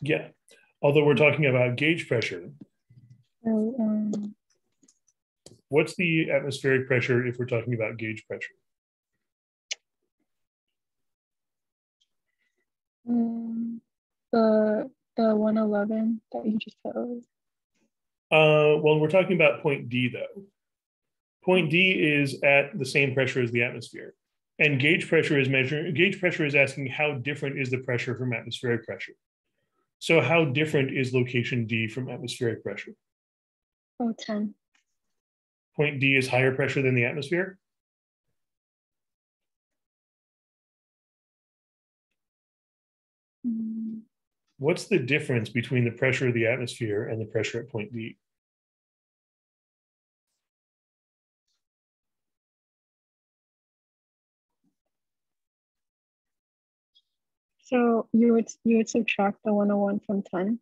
Yeah, although we're talking about gauge pressure. So, what's the atmospheric pressure if we're talking about gauge pressure? The 111 that you just said. Well, we're talking about point D though. Point D is at the same pressure as the atmosphere. And gauge pressure is asking how different is the pressure from atmospheric pressure. So how different is location D from atmospheric pressure? Oh, 10. Point D is higher pressure than the atmosphere? What's the difference between the pressure of the atmosphere and the pressure at point D? So you would subtract the 101 from 10?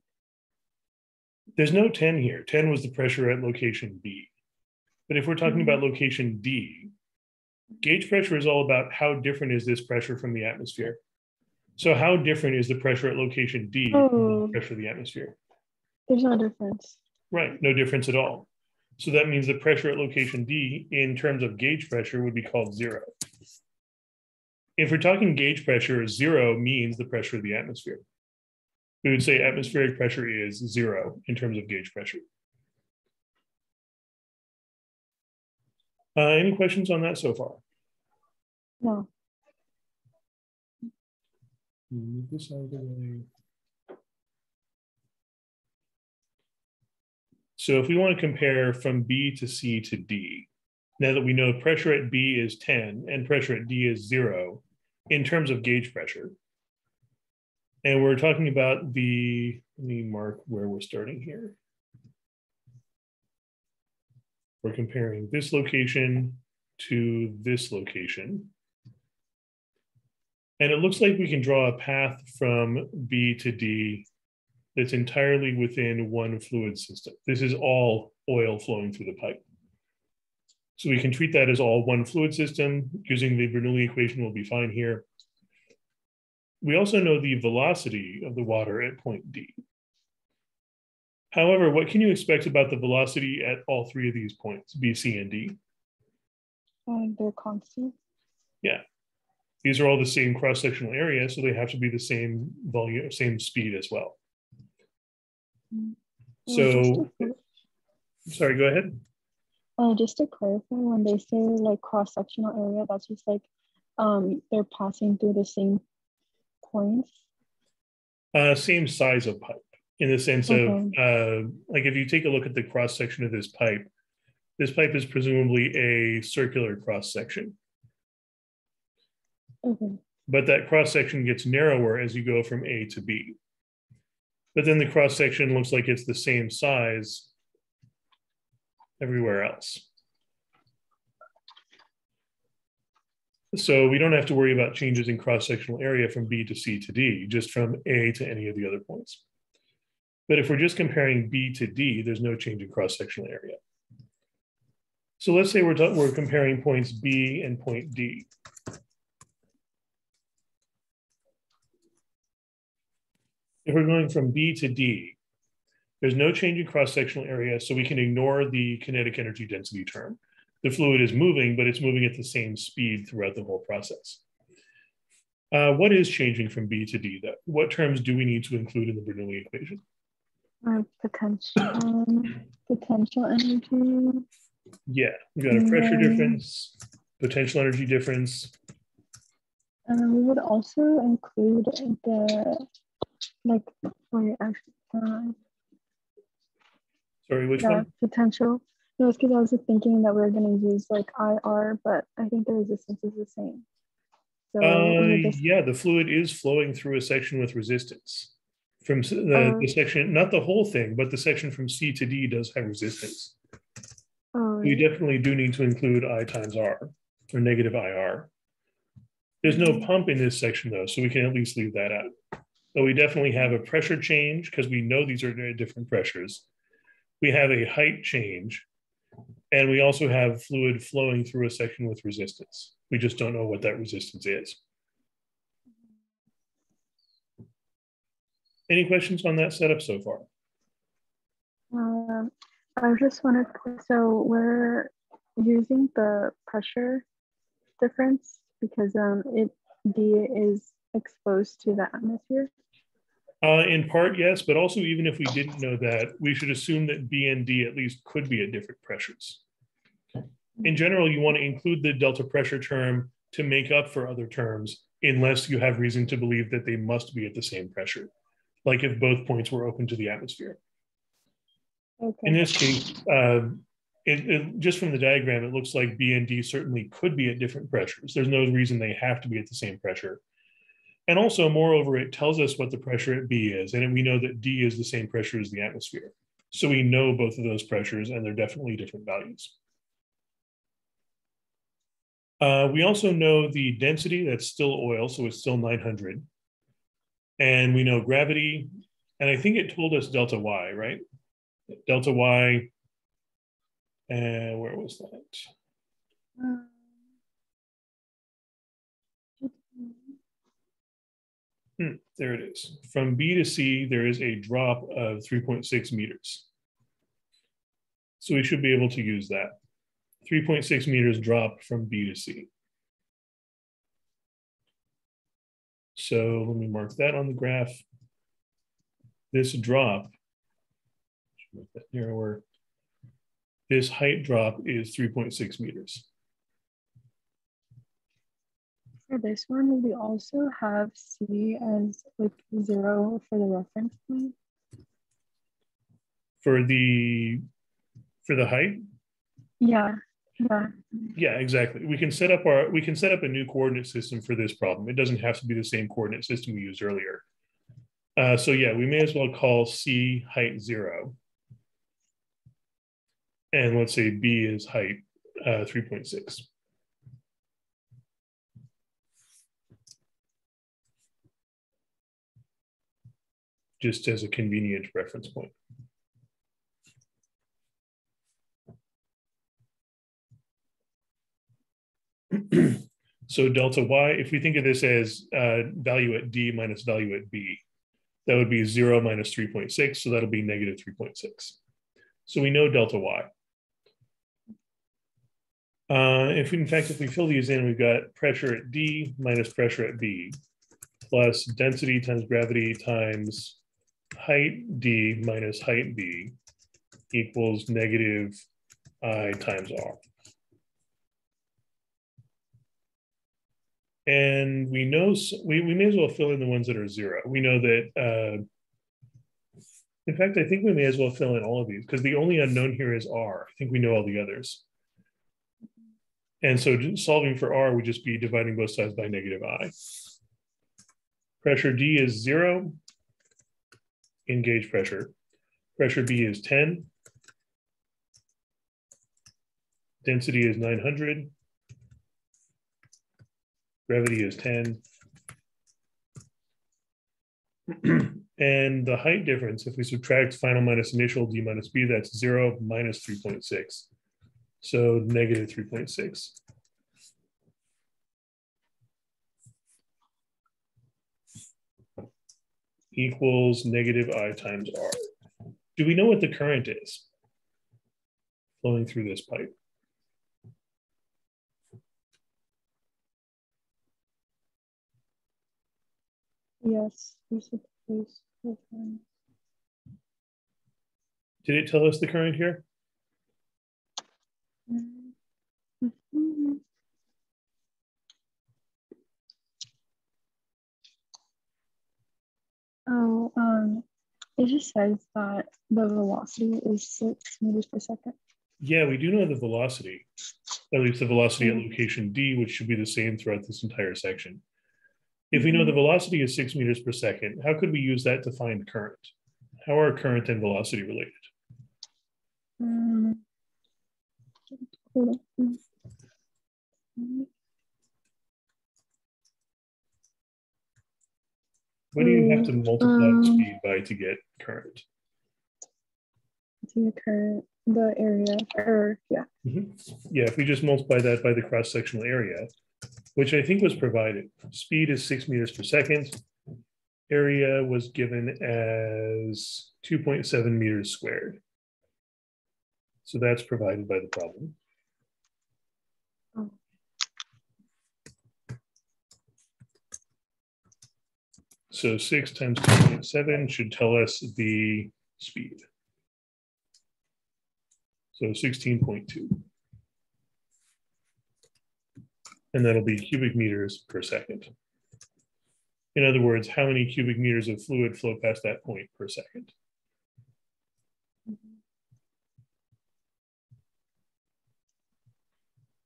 There's no 10 here. 10 was the pressure at location B. But if we're talking about location D, gauge pressure is all about how different is this pressure from the atmosphere. So how different is the pressure at location D from the pressure of the atmosphere? There's no difference. Right, no difference at all. So that means the pressure at location D in terms of gauge pressure would be called 0. If we're talking gauge pressure, 0 means the pressure of the atmosphere. We would say atmospheric pressure is 0 in terms of gauge pressure. Any questions on that so far? No. Move this out of the way. So if we want to compare from B to C to D, now that we know pressure at B is 10 and pressure at D is 0 in terms of gauge pressure, and we're talking about the, let me mark where we're starting here. We're comparing this location to this location. And it looks like we can draw a path from B to D that's entirely within one fluid system. This is all oil flowing through the pipe. So we can treat that as all one fluid system. Using the Bernoulli equation will be fine here. We also know the velocity of the water at point D. However, what can you expect about the velocity at all three of these points, B, C, and D? They're constant. Yeah. These are all the same cross-sectional area, so they have to be the same volume, same speed as well. So, sorry, go ahead. Just to clarify, when they say like cross-sectional area, that's just like they're passing through the same points? Same size of pipe, in the sense of, like if you take a look at the cross-section of this pipe is presumably a circular cross-section. But that cross-section gets narrower as you go from A to B. But then the cross-section looks like it's the same size everywhere else. So we don't have to worry about changes in cross-sectional area from B to C to D, just from A to any of the other points. But if we're just comparing B to D, there's no change in cross-sectional area. So let's say we're comparing points B and point D. If we're going from B to D, there's no change in cross-sectional area, so we can ignore the kinetic energy density term. The fluid is moving, but it's moving at the same speed throughout the whole process. What is changing from B to D, though? What terms do we need to include in the Bernoulli equation? Potential energy. Yeah, we got a pressure difference, potential energy difference. We would also include the, like, sorry, which one? Potential. No, it's because I was thinking that we are going to use like IR, but I think the resistance is the same. So yeah, the fluid is flowing through a section with resistance. From the section, not the whole thing, but the section from C to D does have resistance. We definitely do need to include I times R, or negative IR. There's no pump in this section though, so we can at least leave that out. But we definitely have a pressure change because we know these are very different pressures. We have a height change, and we also have fluid flowing through a section with resistance. We just don't know what that resistance is. Any questions on that setup so far? I just wanted to, so we're using the pressure difference because D is exposed to the atmosphere. In part, yes, but also even if we didn't know that, we should assume that B and D at least could be at different pressures. In general, you want to include the delta pressure term to make up for other terms, unless you have reason to believe that they must be at the same pressure, like if both points were open to the atmosphere. In this case, just from the diagram, it looks like B and D certainly could be at different pressures. There's no reason they have to be at the same pressure. And also, moreover, it tells us what the pressure at B is, and we know that D is the same pressure as the atmosphere. So we know both of those pressures, and they're definitely different values. We also know the density, that's still oil, so it's still 900. And we know gravity, and I think it told us delta Y, right? Delta Y, and where was that? There it is. From B to C, there is a drop of 3.6 meters. So we should be able to use that. 3.6 meters dropped from B to C. So let me mark that on the graph. This drop, make that narrower. This height drop is 3.6 meters. For this one, we also have C as like 0 for the reference point. For the height? Yeah. Yeah, exactly. We can set up a new coordinate system for this problem. It doesn't have to be the same coordinate system we used earlier. So yeah, we may as well call C height 0. And let's say B is height 3.6. Just as a convenient reference point. So delta y, if we think of this as value at D minus value at B, that would be 0 minus 3.6, so that'll be negative 3.6. So we know delta y. If we fill these in, we've got pressure at D minus pressure at B, plus density times gravity times height D minus height B equals negative I times R. And we know, we may as well fill in the ones that are 0. We know that, in fact, I think we may as well fill in all of these because the only unknown here is R. I think we know all the others. And so solving for R would just be dividing both sides by negative I. Pressure D is 0 in gauge pressure. Pressure B is 10. Density is 900. Gravity is 10. And the height difference, if we subtract final minus initial D minus B, that's 0 minus 3.6. So negative 3.6. Equals negative I times R. Do we know what the current is flowing through this pipe? Yes. Did it tell us the current here? It just says that the velocity is 6 meters per second. Yeah, we do know the velocity, at least the velocity at location D, which should be the same throughout this entire section. If we know the velocity is 6 meters per second, how could we use that to find current? How are current and velocity related? What do you have to multiply the speed by to get current? The current, the area, or yeah. Yeah, if we just multiply that by the cross-sectional area, which I think was provided. Speed is 6 meters per second. Area was given as 2.7 meters squared. So that's provided by the problem. So 6 times 2.7 should tell us the speed. So 16.2. And that'll be cubic meters per second. In other words, how many cubic meters of fluid flow past that point per second?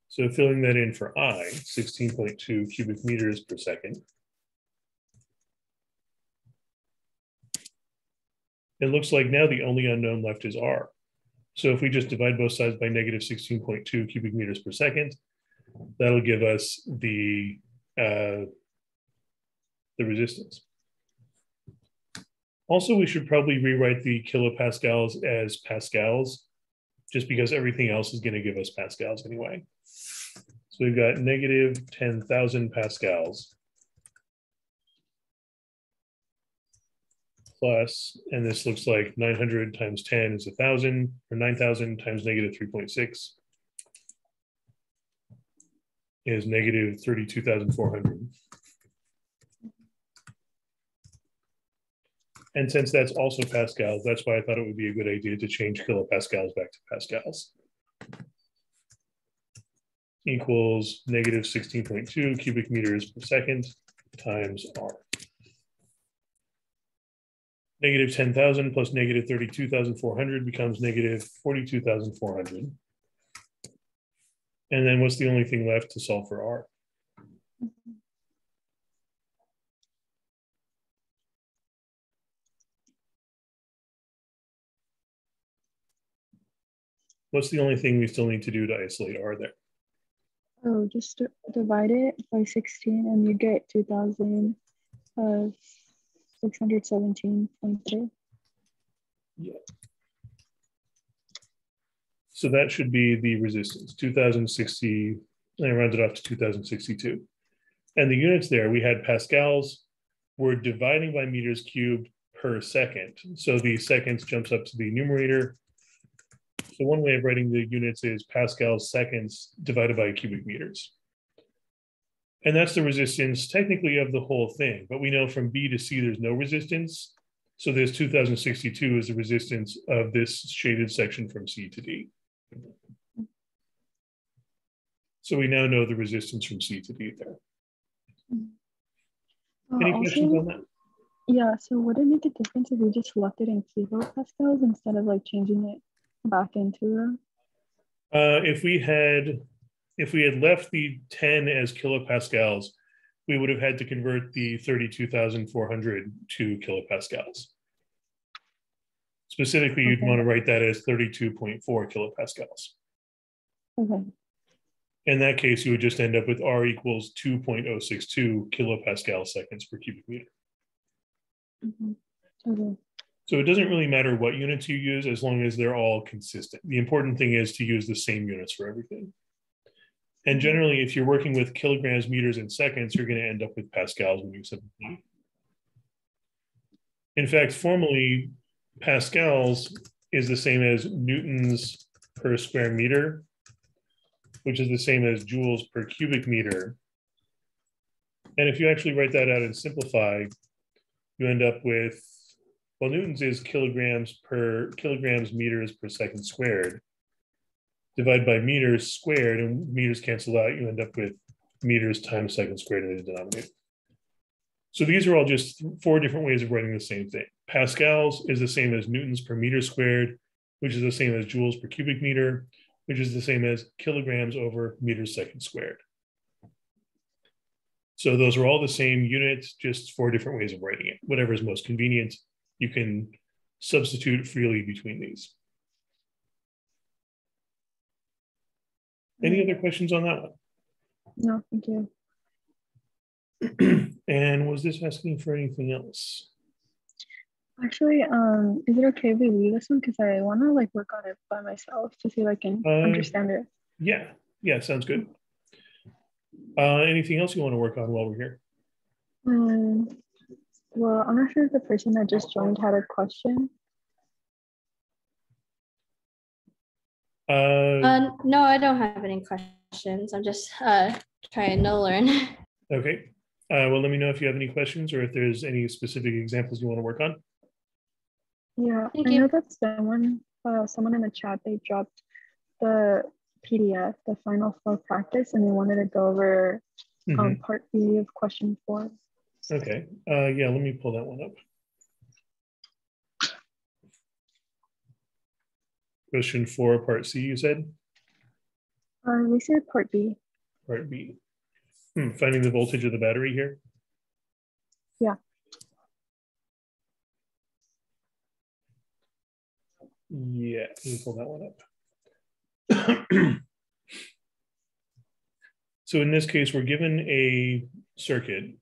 So filling that in for I, 16.2 cubic meters per second. It looks like now the only unknown left is R. So if we just divide both sides by negative 16.2 cubic meters per second, that'll give us the resistance. Also, we should probably rewrite the kilopascals as pascals, just because everything else is going to give us pascals anyway. So we've got negative 10,000 pascals plus, and this looks like 900 times 10 is 1,000, or 9,000 times negative 3.6 is negative 32,400. And since that's also pascals, that's why I thought it would be a good idea to change kilopascals back to pascals. Equals negative 16.2 cubic meters per second times R. Negative 10,000 plus negative 32,400 becomes negative 42,400. And then what's the only thing left to solve for R? What's the only thing we still need to do to isolate R there? Oh, just divide it by 16 and you get 2,617.3. Yeah. So that should be the resistance, 2060, and I rounded off to 2062. And the units there, we had pascals, we're dividing by meters cubed per second. So the seconds jumps up to the numerator. So one way of writing the units is pascals seconds divided by cubic meters. And that's the resistance technically of the whole thing, but we know from B to C there's no resistance. So this 2062 is the resistance of this shaded section from C to D. So we now know the resistance from C to D there. Any questions on that? Yeah, so would it make a difference if we just left it in kilopascals instead of like changing it back into if we had left the 10 as kilopascals, we would have had to convert the 32,400 to kilopascals. Specifically, you'd want to write that as 32.4 kilopascals. Okay. In that case, you would just end up with R equals 2.062 kilopascal seconds per cubic meter. Okay. So it doesn't really matter what units you use as long as they're all consistent. The important thing is to use the same units for everything. And generally, if you're working with kilograms, meters, and seconds, you're going to end up with pascals when you simplify. In fact, formally, pascals is the same as newtons per square meter, which is the same as joules per cubic meter. And if you actually write that out and simplify, you end up with, well, newtons is kilograms meters per second squared. Divide by meters squared, and meters cancel out, you end up with meters times second squared in the denominator. So these are all just 4 different ways of writing the same thing. Pascals is the same as newtons per meter squared, which is the same as joules per cubic meter, which is the same as kilograms over meters second squared. So those are all the same units, just 4 different ways of writing it. Whatever is most convenient, you can substitute freely between these. Any other questions on that one? No, thank you. And was this asking for anything else? Actually, is it okay if we leave this one? Because I want to like work on it by myself to see if I can understand it. Yeah, sounds good. Anything else you want to work on while we're here? Well, I'm not sure if the person that just joined had a question. No, I don't have any questions. I'm just trying to learn. Okay. Well, let me know if you have any questions or if there's any specific examples you want to work on. Yeah, Thank I you. know that someone in the chat, they dropped the PDF, the final flow practice, and they wanted to go over part B of question 4. Okay. Yeah, let me pull that one up. Question 4, part C, you said? We said part B. Part B. Finding the voltage of the battery here? Yeah. Yeah, let me pull that one up. So in this case, we're given a circuit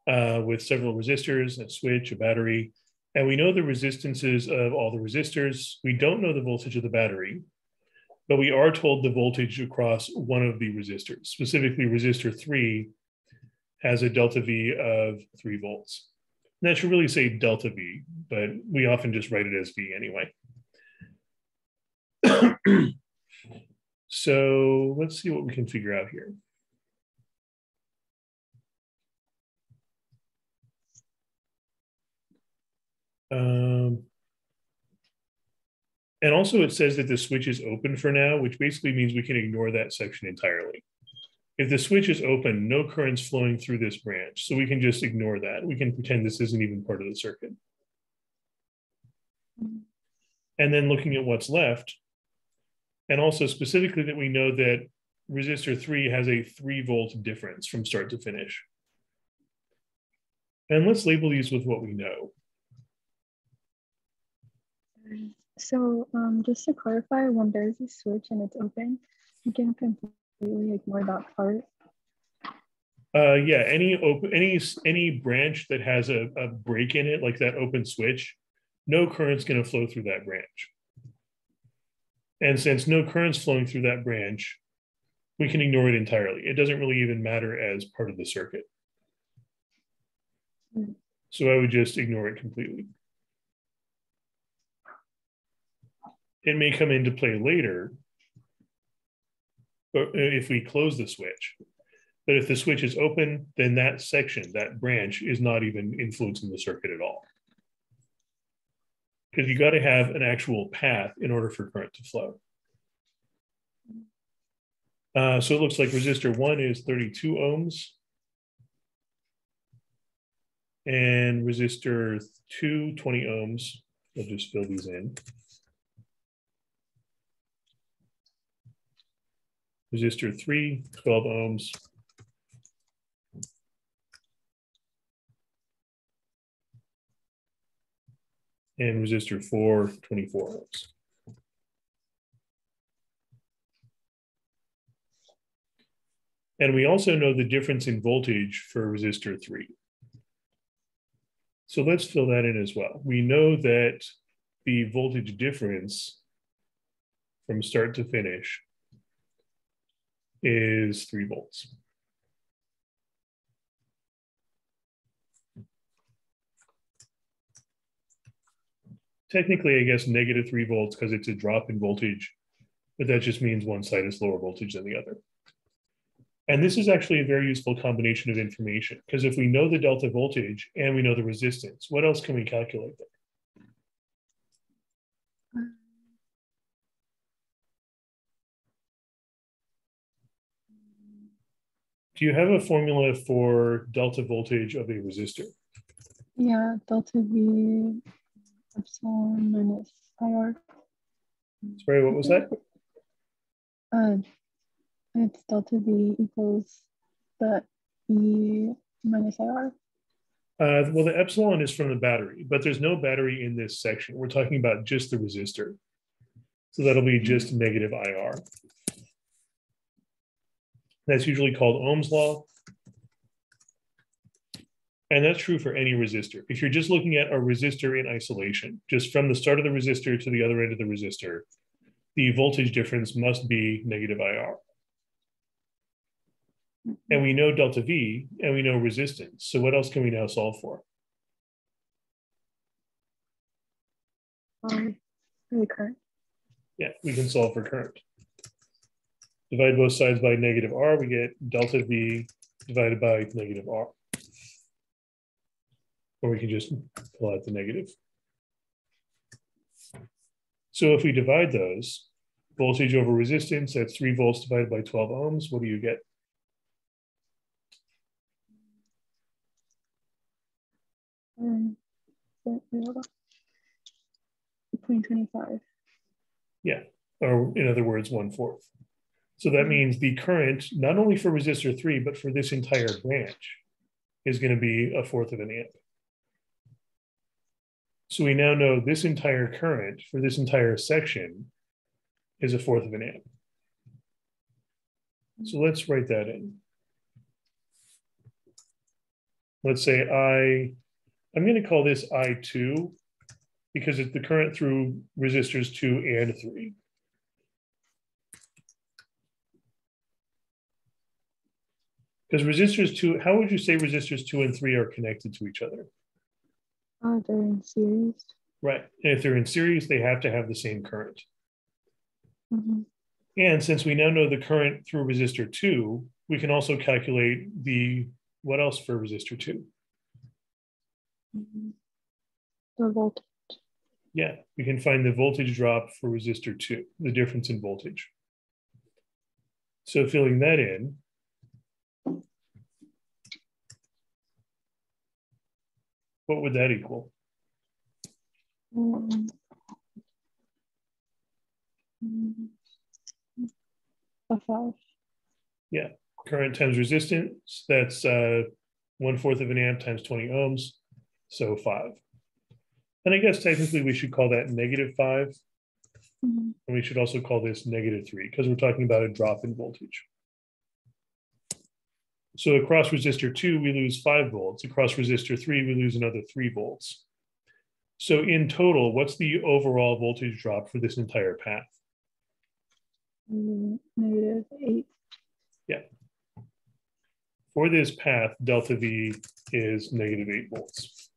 with several resistors, a switch, a battery, and we know the resistances of all the resistors. We don't know the voltage of the battery, but we are told the voltage across one of the resistors. Specifically, resistor 3 has a delta V of 3 volts. that should really say delta V, but we often just write it as V anyway. So let's see what we can figure out here. And also it says that the switch is open for now, which basically means we can ignore that section entirely. If the switch is open, no current's flowing through this branch. So we can just ignore that. We can pretend this isn't even part of the circuit. And then looking at what's left, and also specifically that we know that resistor 3 has a 3-volt difference from start to finish. And let's label these with what we know. So just to clarify, when there's a switch and it's open, you can completely ignore that part. Yeah, any branch that has a break in it, like that open switch, no current's going to flow through that branch. And since no current's flowing through that branch, we can ignore it entirely. It doesn't really even matter as part of the circuit. So I would just ignore it completely. It may come into play later if we close the switch. But if the switch is open, then that section, that branch, is not even influencing the circuit at all. Because you got to have an actual path in order for current to flow. So it looks like resistor 1 is 32 ohms. And resistor 2, 20 ohms. I'll just fill these in. Resistor 3, 12 ohms. And resistor 4, 24 ohms. And we also know the difference in voltage for resistor 3. So let's fill that in as well. We know that the voltage difference from start to finish is 3 volts. Technically, I guess negative 3 volts because it's a drop in voltage, but that just means one side is lower voltage than the other. And this is actually a very useful combination of information because if we know the delta voltage and we know the resistance, what else can we calculate there? Do you have a formula for delta voltage of a resistor? Yeah, delta V epsilon minus IR. Sorry, what was that? It's delta V equals the E minus IR. Well, the epsilon is from the battery, but there's no battery in this section. We're talking about just the resistor. So that'll be just negative IR. That's usually called Ohm's law. And that's true for any resistor. If you're just looking at a resistor in isolation, just from the start of the resistor to the other end of the resistor, the voltage difference must be negative IR. And we know delta V and we know resistance. So what else can we now solve for? The current. Yeah, we can solve for current. Divide both sides by negative R, we get delta V divided by negative R. Or we can just pull out the negative. So if we divide those, voltage over resistance, that's 3 volts divided by 12 ohms, what do you get? .25. Yeah, or in other words, 1/4. So that means the current, not only for resistor 3, but for this entire branch, is going to be 1/4 of an amp. So we now know this entire current for this entire section is 1/4 of an amp. So let's write that in. Let's say I'm going to call this I2 because it's the current through resistors 2 and 3. Because resistors 2, how would you say resistors 2 and 3 are connected to each other? Oh, they're in series. Right. And if they're in series, they have to have the same current. Mm-hmm. And since we now know the current through resistor 2, we can also calculate the, what else for resistor 2? Mm-hmm. The voltage. Yeah, we can find the voltage drop for resistor 2, the difference in voltage. So filling that in, what would that equal? Mm-hmm. A 5. Yeah, current times resistance, that's 1/4 of an amp times 20 ohms, so 5. And I guess technically we should call that -5. Mm-hmm. And we should also call this -3 because we're talking about a drop in voltage. So across resistor 2, we lose 5 volts. Across resistor 3, we lose another 3 volts. So in total, what's the overall voltage drop for this entire path? -8. Yeah. For this path, delta V is -8 volts.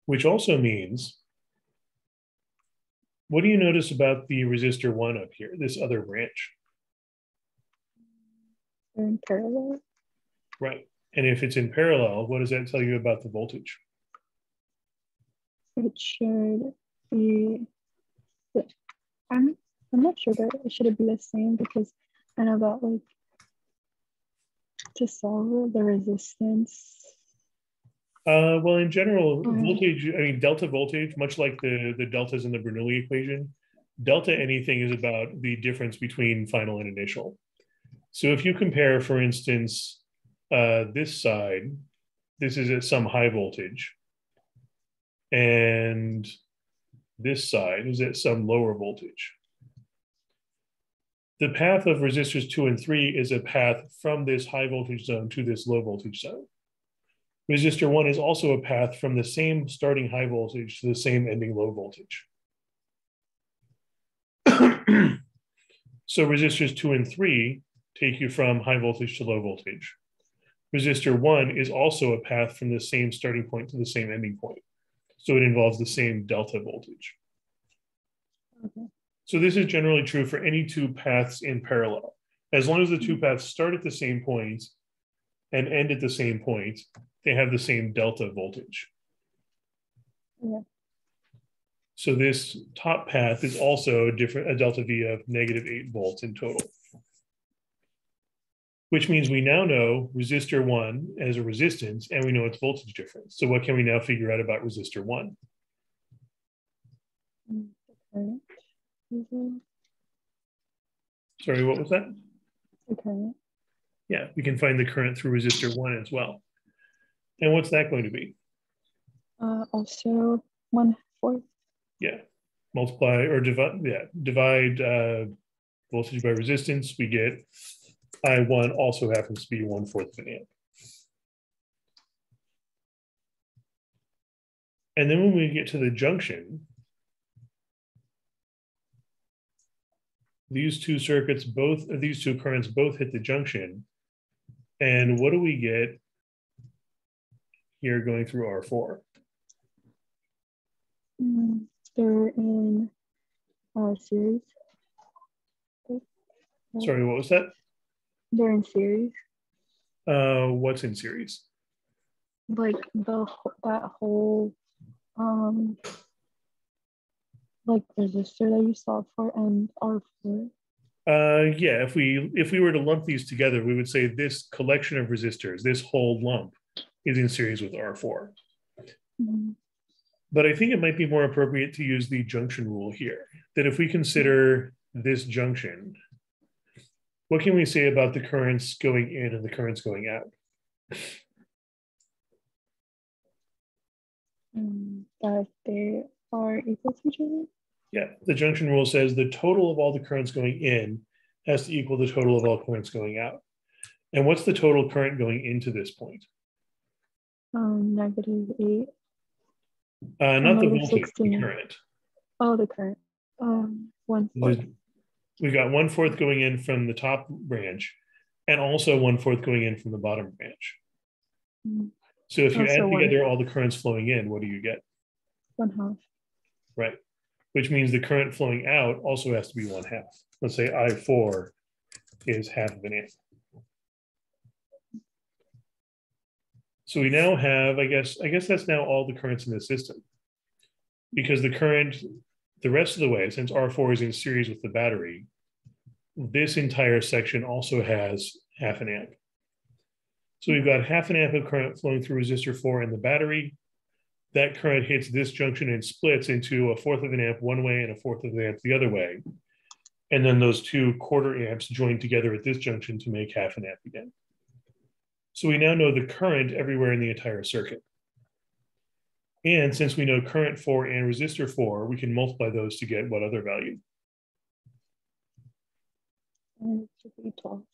Which also means, what do you notice about the resistor 1 up here, this other branch? They're in parallel. Right. And if it's in parallel, what does that tell you about the voltage? It should be, I'm not sure, but it should be the same because I know that like to solve the resistance. Well, in general, voltage, I mean, delta voltage, much like the deltas in the Bernoulli equation, delta anything is about the difference between final and initial. So if you compare, for instance, this side, this is at some high voltage, and this side is at some lower voltage. The path of resistors 2 and 3 is a path from this high voltage zone to this low voltage zone. Resistor 1 is also a path from the same starting high voltage to the same ending low voltage. So resistors 2 and 3 take you from high voltage to low voltage. Resistor 1 is also a path from the same starting point to the same ending point. So it involves the same delta voltage. Okay. So this is generally true for any two paths in parallel. As long as the two paths start at the same point and end at the same point, they have the same delta voltage. Yeah. So this top path is also a delta V of -8 volts in total. Which means we now know resistor 1 as a resistance, and we know its voltage difference. So what can we now figure out about resistor 1? Okay. Sorry, what was that? Okay. Yeah, we can find the current through resistor 1 as well. And what's that going to be? Also 1/4. Yeah, multiply or divide, divide voltage by resistance, we get I1 also happens to be 1/4 of an amp. And then when we get to the junction, these two circuits, these two currents both hit the junction. And what do we get here going through R4? They're in series. Sorry, what was that? They're in series. What's in series? Like that whole like resistor that you saw for and R4. Yeah, if we were to lump these together, we would say this collection of resistors, this whole lump, is in series with R4. Mm-hmm. But I think it might be more appropriate to use the junction rule here, that if we consider this junction, what can we say about the currents going in and the currents going out? That they are equal to each other? Yeah, the junction rule says the total of all the currents going in has to equal the total of all currents going out. And what's the total current going into this point? -8. Not the voltage, 16. the current. Oh, the current. 1/4. We got 1/4 going in from the top branch, and also 1/4 going in from the bottom branch. Mm. So if you Also add one- together all the currents flowing in, what do you get? 1/2. Right. Which means the current flowing out also has to be 1/2. Let's say I4 is 1/2 of an amp. So we now have, I guess that's now all the currents in the system. Because the current, the rest of the way, since R4 is in series with the battery, this entire section also has 1/2 an amp. So we've got 1/2 an amp of current flowing through resistor 4 in the battery. That current hits this junction and splits into 1/4 of an amp one way and 1/4 of an amp the other way. And then those 2 1/4 amps join together at this junction to make 1/2 an amp again. So we now know the current everywhere in the entire circuit. And since we know current 4 and resistor 4, we can multiply those to get what other value? And it should be 12.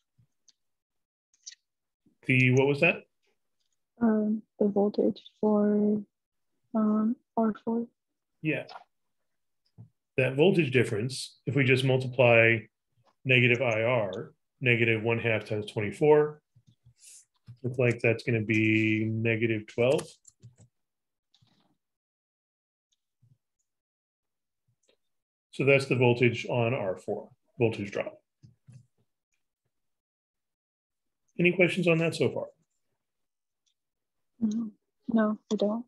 What was that? The voltage for R4. Yeah. That voltage difference, if we just multiply negative IR, negative 1/2 times 24, looks like that's going to be negative 12. So that's the voltage on R4, voltage drop. Any questions on that so far? No, I don't.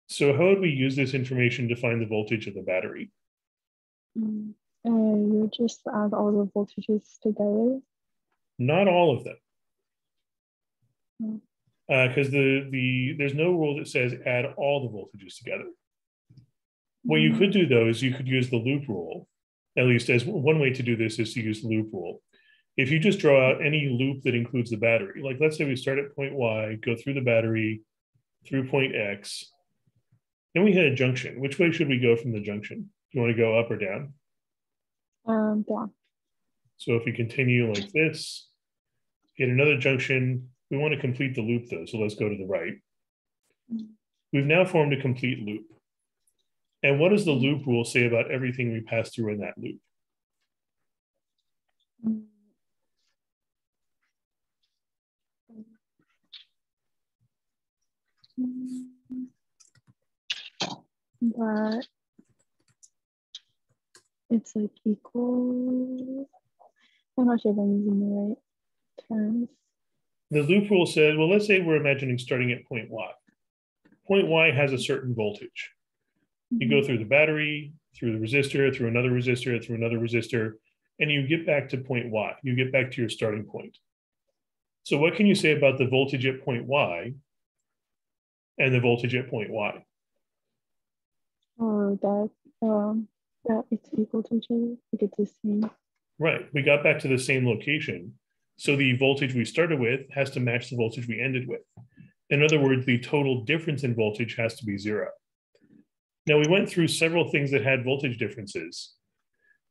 So how would we use this information to find the voltage of the battery? And you just add all the voltages together. Not all of them. Mm. Because there's no rule that says add all the voltages together. What you could do, though, is you could use the loop rule. At least as one way to do this is to use the loop rule. If you just draw out any loop that includes the battery, like let's say we start at point Y, go through the battery, through point X, then we hit a junction. Which way should we go from the junction? Do you want to go up or down? Down. So if we continue like this, hit another junction, we want to complete the loop though, so let's go to the right. We've now formed a complete loop. And what does the loop rule say about everything we pass through in that loop? But it's like equal. I'm not sure if I'm using the right terms. The loop rule says, well, let's say we're imagining starting at point Y. Point Y has a certain voltage. You go through the battery, through the resistor, through another resistor, through another resistor, and you get back to point Y. You get back to your starting point. So what can you say about the voltage at point Y and the voltage at point Y? Or that it's equal to each other. Like it's the same. Right. We got back to the same location. So the voltage we started with has to match the voltage we ended with. In other words, the total difference in voltage has to be 0. Now, we went through several things that had voltage differences.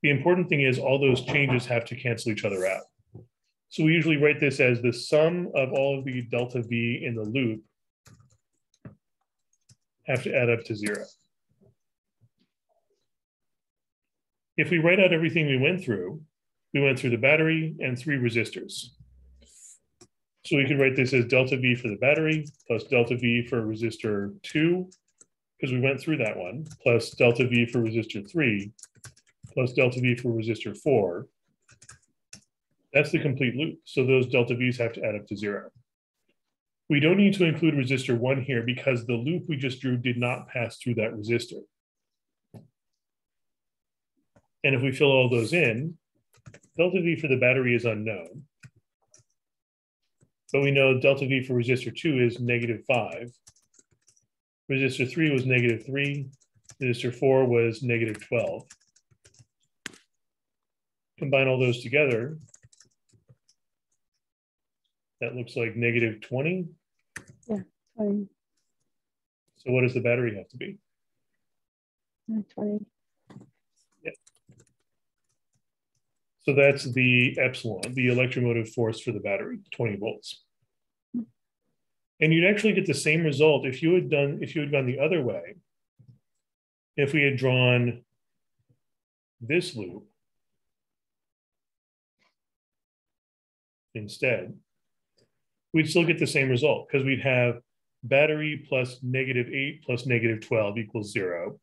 The important thing is all those changes have to cancel each other out. So we usually write this as the sum of all of the delta V in the loop have to add up to 0. If we write out everything we went through the battery and 3 resistors. So we could write this as delta V for the battery plus delta V for resistor 2, because we went through that one, plus delta V for resistor 3, plus delta V for resistor 4. That's the complete loop. So those delta V's have to add up to 0. We don't need to include resistor 1 here because the loop we just drew did not pass through that resistor. And if we fill all those in, delta V for the battery is unknown. But we know delta V for resistor 2 is -5. Resistor 3 was -3. Resistor 4 was -12. Combine all those together. That looks like -20. Yeah. Sorry. So what does the battery have to be? 20. Yeah. So that's the epsilon, the electromotive force for the battery, 20 volts. And you'd actually get the same result if you had gone the other way. If we had drawn this loop instead, we'd still get the same result because we'd have battery plus -8 plus -12 equals 0.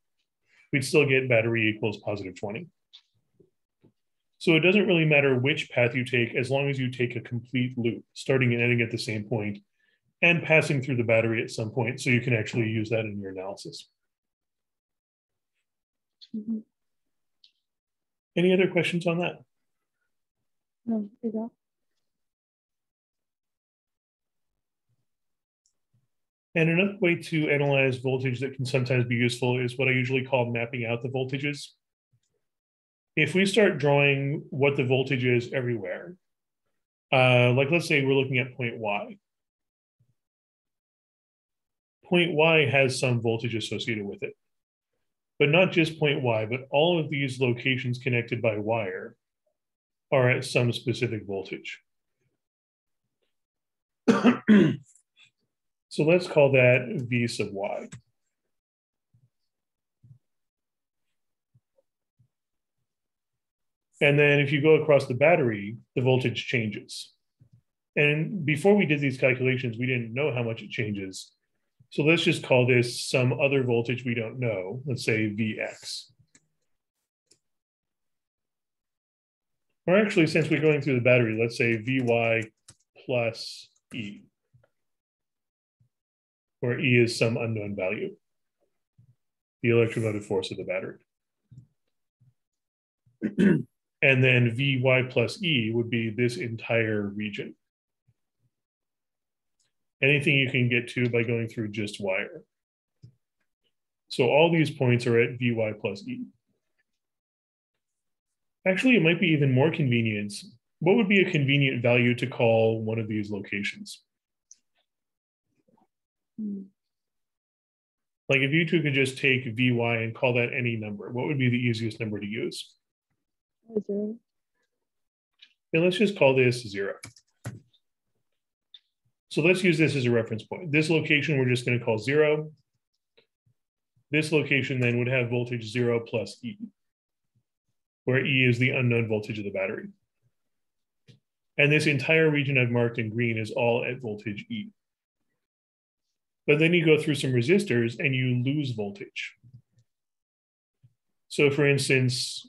We'd still get battery equals +20. So it doesn't really matter which path you take as long as you take a complete loop, starting and ending at the same point and passing through the battery at some point so you can actually use that in your analysis. Mm-hmm. Any other questions on that? No, you go. And another way to analyze voltage that can sometimes be useful is what I usually call mapping out the voltages. If we start drawing what the voltage is everywhere, like let's say we're looking at point Y. Point Y has some voltage associated with it, but not just point Y, but all of these locations connected by wire are at some specific voltage. So let's call that V sub Y. And then if you go across the battery, the voltage changes. And before we did these calculations, we didn't know how much it changes. So let's just call this some other voltage we don't know. Let's say Vx. Or actually, since we're going through the battery, let's say Vy plus E, where E is some unknown value, the electromotive force of the battery. And then Vy plus E would be this entire region. Anything you can get to by going through just wire. So all these points are at Vy plus E. Actually, it might be even more convenient. What would be a convenient value to call one of these locations? Like if you two could just take Vy and call that any number, what would be the easiest number to use? 0. And let's just call this 0. So let's use this as a reference point. This location we're just going to call 0. This location then would have voltage 0 plus E, where E is the unknown voltage of the battery. And this entire region I've marked in green is all at voltage E. But then you go through some resistors and you lose voltage. So for instance,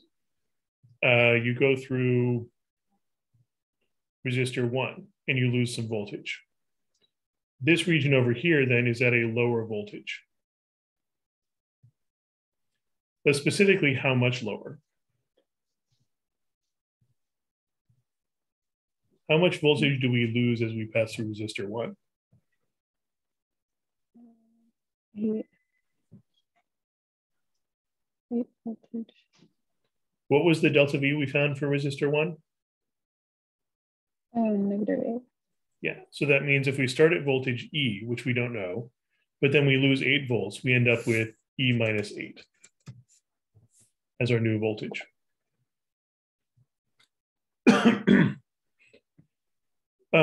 you go through resistor 1 and you lose some voltage. This region over here then is at a lower voltage. But specifically, how much lower? How much voltage do we lose as we pass through resistor 1? 8 voltage. What was the delta V we found for resistor 1? -8. Yeah, so that means if we start at voltage E, which we don't know, but then we lose 8 volts, we end up with E minus 8 as our new voltage.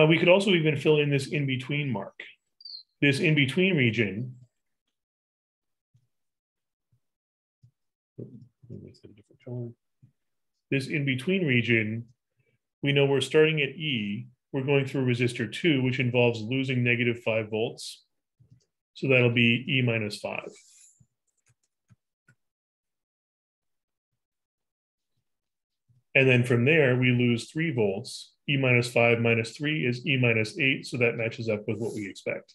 We could also even fill in this in-between mark. This in-between region, this in-between region, we know we're starting at E, we're going through resistor 2, which involves losing -5 volts. So that'll be E minus 5. And then from there, we lose 3 volts. E minus 5 minus 3 is E minus 8, so that matches up with what we expect.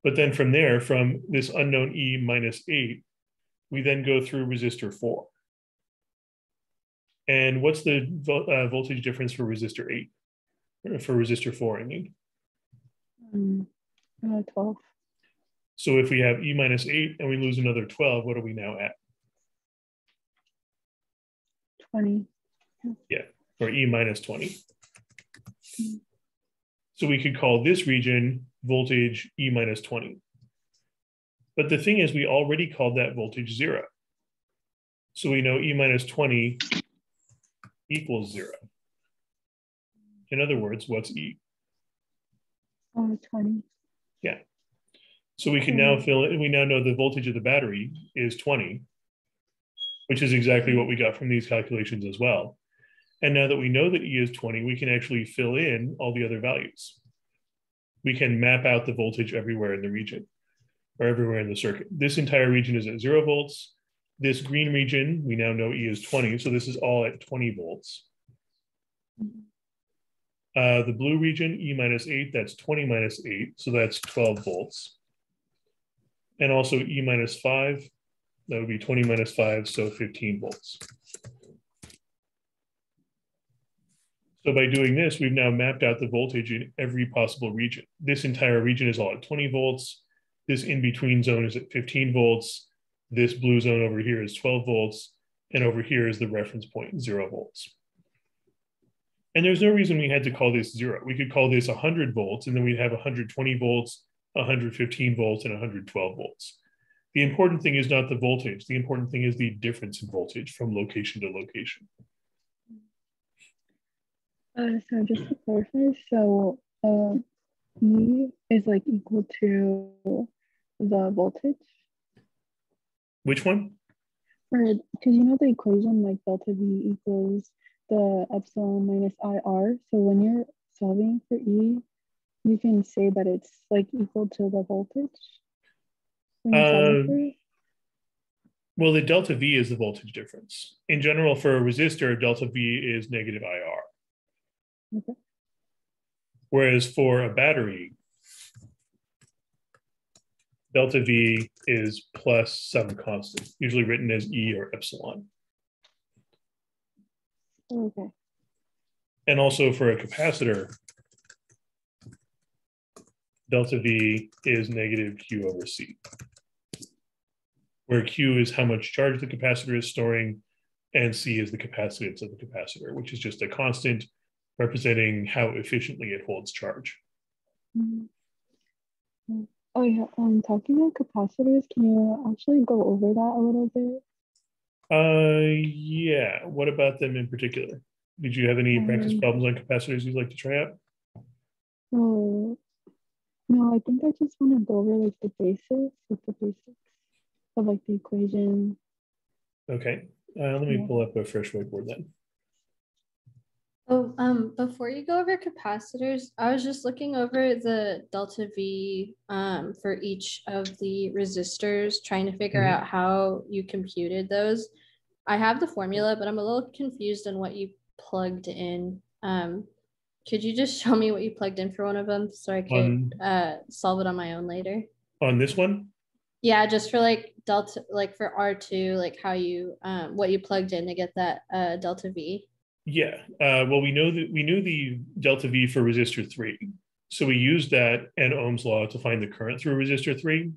But then from there, from this unknown E minus 8, we then go through resistor 4. And what's the voltage difference for resistor 8? For resistor 4, I mean? 12. So if we have E minus 8 and we lose another 12, what are we now at? 20. Yeah, or E minus 20. So we could call this region voltage E minus 20. But the thing is, we already called that voltage 0. So we know E minus 20 equals 0. In other words, what's E? 20. Yeah. So we can now fill it. We now know the voltage of the battery is 20, which is exactly what we got from these calculations as well. And now that we know that E is 20, we can actually fill in all the other values. We can map out the voltage everywhere in the region or everywhere in the circuit. This entire region is at 0 volts. This green region, we now know E is 20, so this is all at 20 volts. The blue region, E minus 8, that's 20 minus 8, so that's 12 volts. And also E minus 5, that would be 20 minus 5, so 15 volts. So by doing this, we've now mapped out the voltage in every possible region. This entire region is all at 20 volts. This in-between zone is at 15 volts. This blue zone over here is 12 volts. And over here is the reference point, 0 volts. And there's no reason we had to call this 0. We could call this 100 volts, and then we'd have 120 volts, 115 volts, and 112 volts. The important thing is not the voltage. The important thing is the difference in voltage from location to location. So just to clarify, so E is like equal to the voltage? Which one? Or, because you know the equation like delta V equals the epsilon minus IR. So when you're solving for E, you can say that it's like equal to the voltage when you're solving for it? Well, the delta V is the voltage difference. In general, for a resistor, delta V is negative IR. Okay. Whereas for a battery, delta V is plus some constant, usually written as E or epsilon. Okay. And also for a capacitor, delta V is negative Q over C, where Q is how much charge the capacitor is storing, and C is the capacitance of the capacitor, which is just a constant representing how efficiently it holds charge. Mm-hmm. Oh yeah, talking about capacitors, can you actually go over that a little bit? Yeah. What about them in particular? Did you have any practice problems on capacitors you'd like to try out? Oh, no, I think I just want to go over like the basics of like the equation. Okay. Let me pull up a fresh whiteboard then. Oh, before you go over capacitors, I was just looking over the delta V for each of the resistors, trying to figure out how you computed those. I have the formula, but I'm a little confused on what you plugged in. Could you just show me what you plugged in for one of them so I could solve it on my own later? On this one? Yeah, just for like delta, like for R2, like how you what you plugged in to get that delta V. Yeah. Well, we knew the delta V for resistor 3. So we used that and Ohm's law to find the current through resistor 3,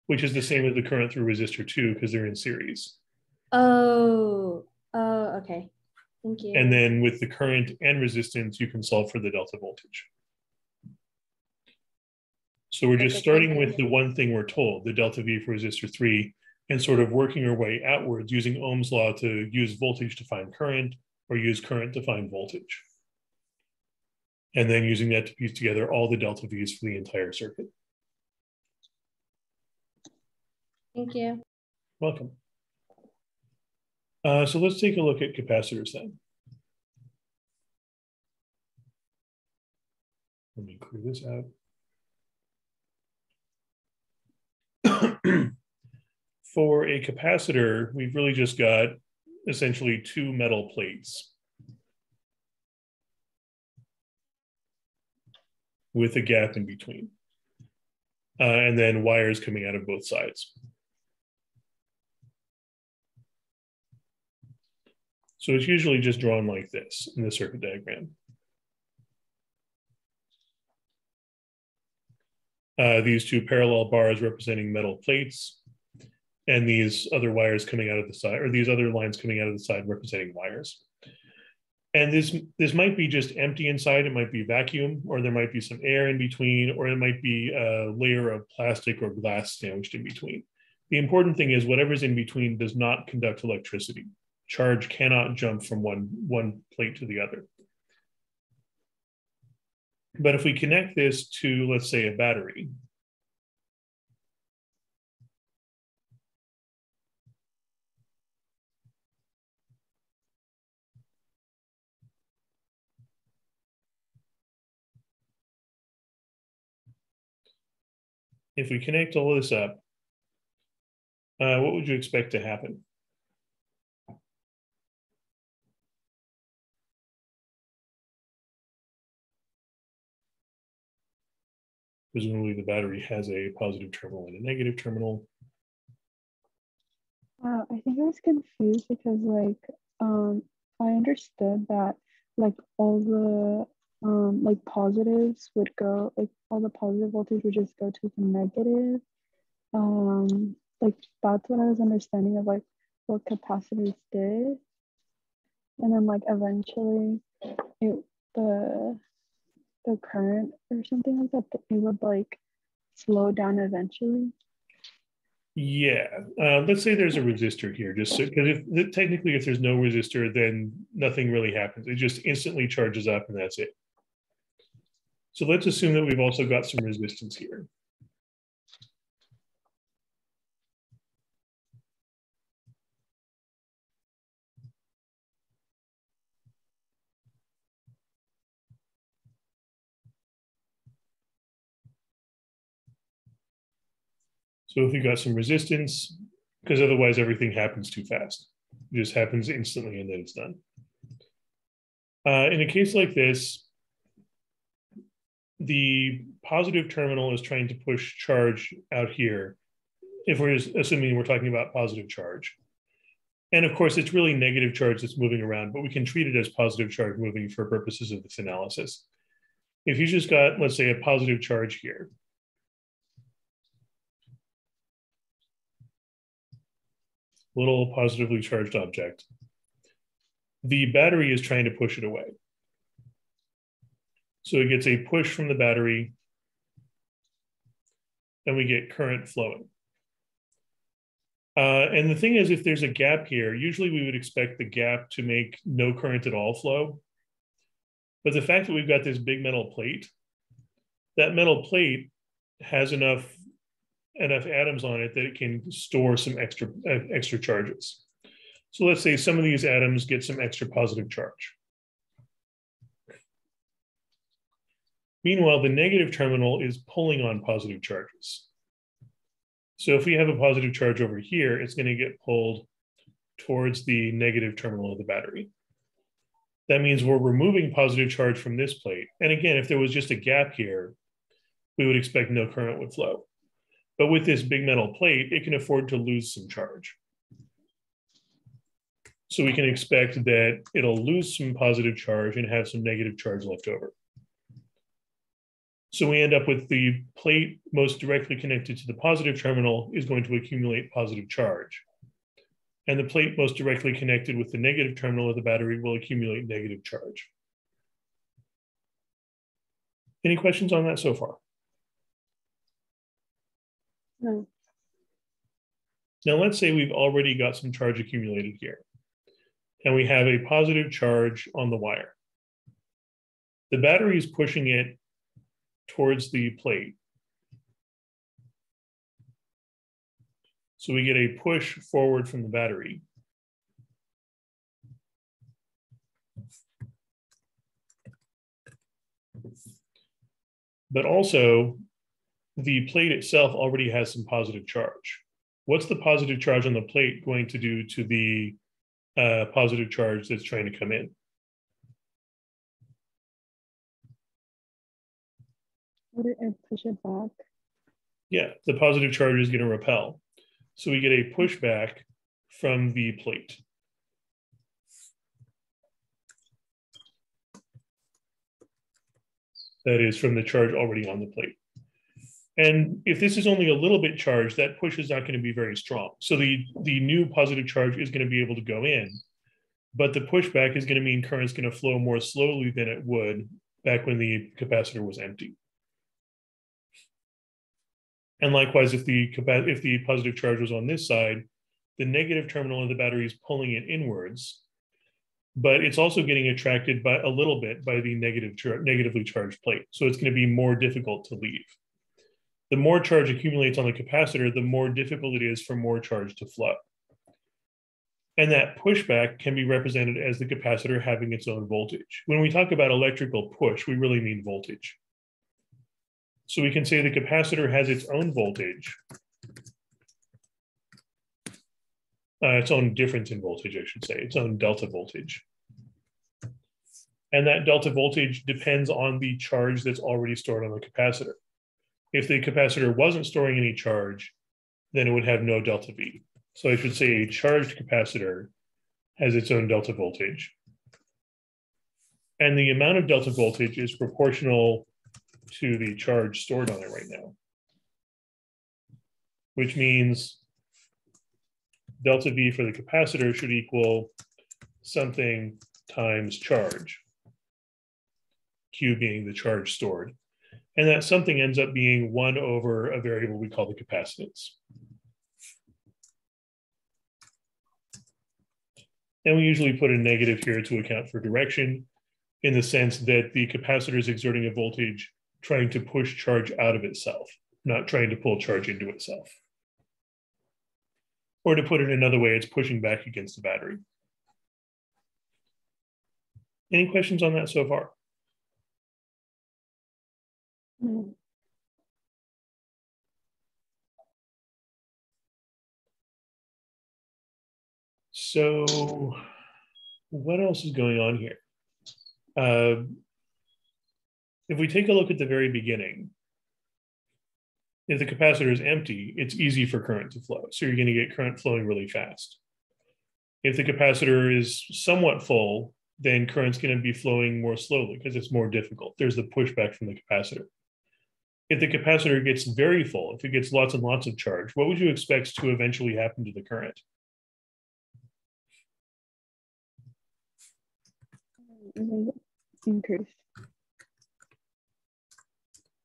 which is the same as the current through resistor 2 because they're in series. Oh, okay. Thank you. And then with the current and resistance, you can solve for the delta voltage. So we're just starting with the one thing we're told, the delta V for resistor 3, and sort of working our way outwards using Ohm's law to use voltage to find current or use current to find voltage. And then using that to piece together all the delta V's for the entire circuit. Thank you. Welcome. So let's take a look at capacitors then. Let me clear this out. For a capacitor, we've really just got essentially two metal plates with a gap in between, and then wires coming out of both sides. So it's usually just drawn like this in the circuit diagram. These two parallel bars representing metal plates, and these other wires coming out of the side, or these other lines coming out of the side representing wires. And this might be just empty inside, it might be vacuum, or there might be some air in between, or it might be a layer of plastic or glass sandwiched in between. The important thing is whatever's in between does not conduct electricity. Charge cannot jump from one plate to the other. But if we connect this to, let's say, a battery, if we connect all this up, what would you expect to happen? Presumably the battery has a positive terminal and a negative terminal. I think I was confused because like I understood that like all the like positives would go, like all the positive voltage would just go to the negative. Like that's what I was understanding of like what capacitors did. And then like eventually it the current or something like that, it would like slow down eventually. Yeah, let's say there's a resistor here, just so, because if technically if there's no resistor, then nothing really happens. It just instantly charges up and that's it. So let's assume that we've also got some resistance here. So if we've got some resistance, because otherwise everything happens too fast. It just happens instantly and then it's done. In a case like this, the positive terminal is trying to push charge out here, if we're assuming we're talking about positive charge. And of course, it's really negative charge that's moving around, but we can treat it as positive charge moving for purposes of this analysis. If you just got, let's say, a positive charge here, little positively charged object, the battery is trying to push it away. So it gets a push from the battery, and we get current flowing. And the thing is, if there's a gap here, usually we would expect the gap to make no current at all flow. But the fact that we've got this big metal plate, that metal plate has enough atoms on it that it can store some extra charges. So let's say some of these atoms get some extra positive charge. Meanwhile, the negative terminal is pulling on positive charges. So if we have a positive charge over here, it's going to get pulled towards the negative terminal of the battery. That means we're removing positive charge from this plate. And again, if there was just a gap here, we would expect no current would flow. But with this big metal plate, it can afford to lose some charge. So we can expect that it'll lose some positive charge and have some negative charge left over. So we end up with the plate most directly connected to the positive terminal is going to accumulate positive charge. And the plate most directly connected with the negative terminal of the battery will accumulate negative charge. Any questions on that so far? No. Now let's say we've already got some charge accumulated here, and we have a positive charge on the wire. The battery is pushing it towards the plate. So we get a push forward from the battery. But also, the plate itself already has some positive charge. What's the positive charge on the plate going to do to the positive charge that's trying to come in? Would it push it back? Yeah, the positive charge is going to repel. So we get a pushback from the plate. That is from the charge already on the plate. And if this is only a little bit charged, that push is not going to be very strong. So the new positive charge is going to be able to go in, but the pushback is going to mean current's going to flow more slowly than it would back when the capacitor was empty. And likewise, if the positive charge was on this side, the negative terminal of the battery is pulling it inwards, but it's also getting attracted by a little bit by the negatively charged plate. So it's going to be more difficult to leave. The more charge accumulates on the capacitor, the more difficult it is for more charge to flow. And that pushback can be represented as the capacitor having its own voltage. When we talk about electrical push, we really mean voltage. So we can say the capacitor has its own voltage, its own difference in voltage, I should say, its own delta voltage. And that delta voltage depends on the charge that's already stored on the capacitor. If the capacitor wasn't storing any charge, then it would have no delta V. So I should say a charged capacitor has its own delta voltage. And the amount of delta voltage is proportional to the charge stored on it right now, which means delta V for the capacitor should equal something times charge, Q being the charge stored. And that something ends up being 1 over a variable we call the capacitance. And we usually put a negative here to account for direction, in the sense that the capacitor is exerting a voltage trying to push charge out of itself, not trying to pull charge into itself. Or to put it another way, it's pushing back against the battery. Any questions on that so far? No. So what else is going on here? If we take a look at the very beginning, if the capacitor is empty, it's easy for current to flow. So you're going to get current flowing really fast. If the capacitor is somewhat full, then current's going to be flowing more slowly because it's more difficult. There's the pushback from the capacitor. If the capacitor gets very full, if it gets lots and lots of charge, what would you expect to eventually happen to the current? Increase.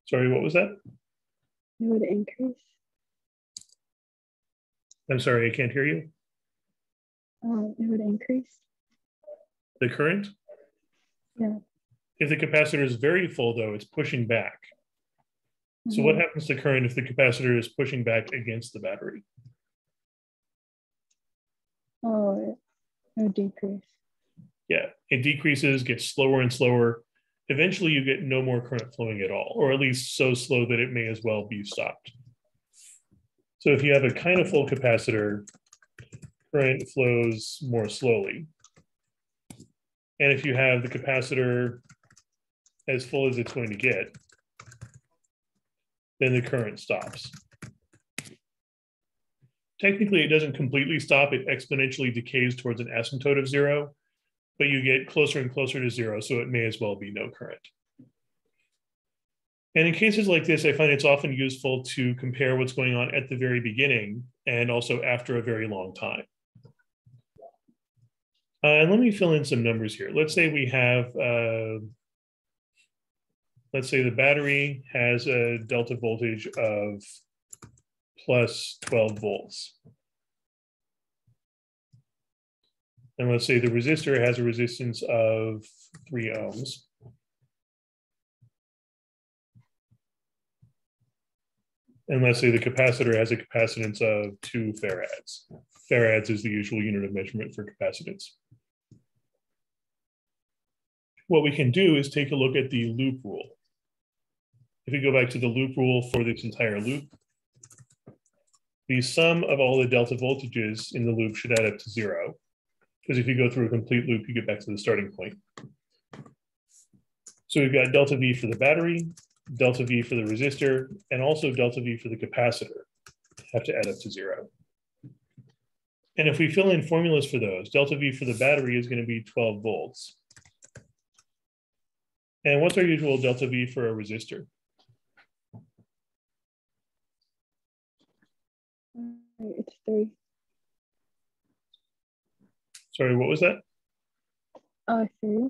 Sorry, what was that? It would increase. I'm sorry, I can't hear you. It would increase. The current? Yeah. If the capacitor is very full, though, it's pushing back. So what happens to current if the capacitor is pushing back against the battery? Oh, it would decrease. Yeah, it decreases, gets slower and slower. Eventually you get no more current flowing at all, or at least so slow that it may as well be stopped. So if you have a kind of full capacitor, current flows more slowly. And if you have the capacitor as full as it's going to get, then the current stops. Technically, it doesn't completely stop. It exponentially decays towards an asymptote of 0, but you get closer and closer to 0, so it may as well be no current. And in cases like this, I find it's often useful to compare what's going on at the very beginning and also after a very long time. And let me fill in some numbers here. Let's say we have, let's say the battery has a delta voltage of plus 12 volts. And let's say the resistor has a resistance of 3 ohms. And let's say the capacitor has a capacitance of 2 farads. Farads is the usual unit of measurement for capacitance. What we can do is take a look at the loop rule. If we go back to the loop rule for this entire loop, the sum of all the delta voltages in the loop should add up to 0. Because if you go through a complete loop, you get back to the starting point. So we've got delta V for the battery, delta V for the resistor, and also delta V for the capacitor have to add up to 0. And if we fill in formulas for those, delta V for the battery is going to be 12 volts. And what's our usual delta V for a resistor? It's 3. Sorry, what was that? 3.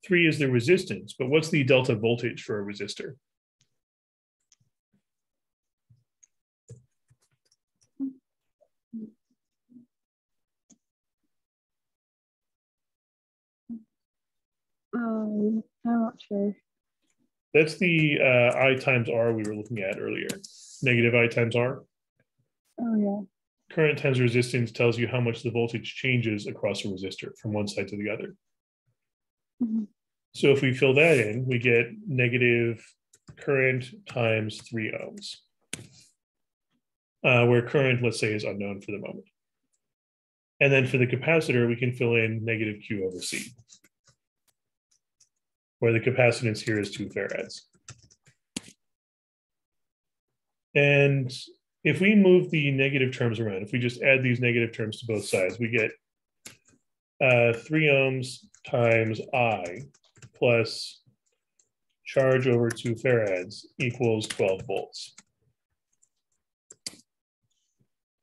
3 is the resistance, but what's the delta voltage for a resistor? I'm not sure. That's the I times R we were looking at earlier. Negative I times R. Oh, yeah. Current times resistance tells you how much the voltage changes across a resistor from one side to the other. Mm-hmm. So if we fill that in, we get negative current times 3 ohms, where current, let's say, is unknown for the moment. And then for the capacitor, we can fill in negative Q over C, where the capacitance here is 2 farads. And if we move the negative terms around, if we just add these negative terms to both sides, we get 3 ohms times I plus charge over 2 farads equals 12 volts.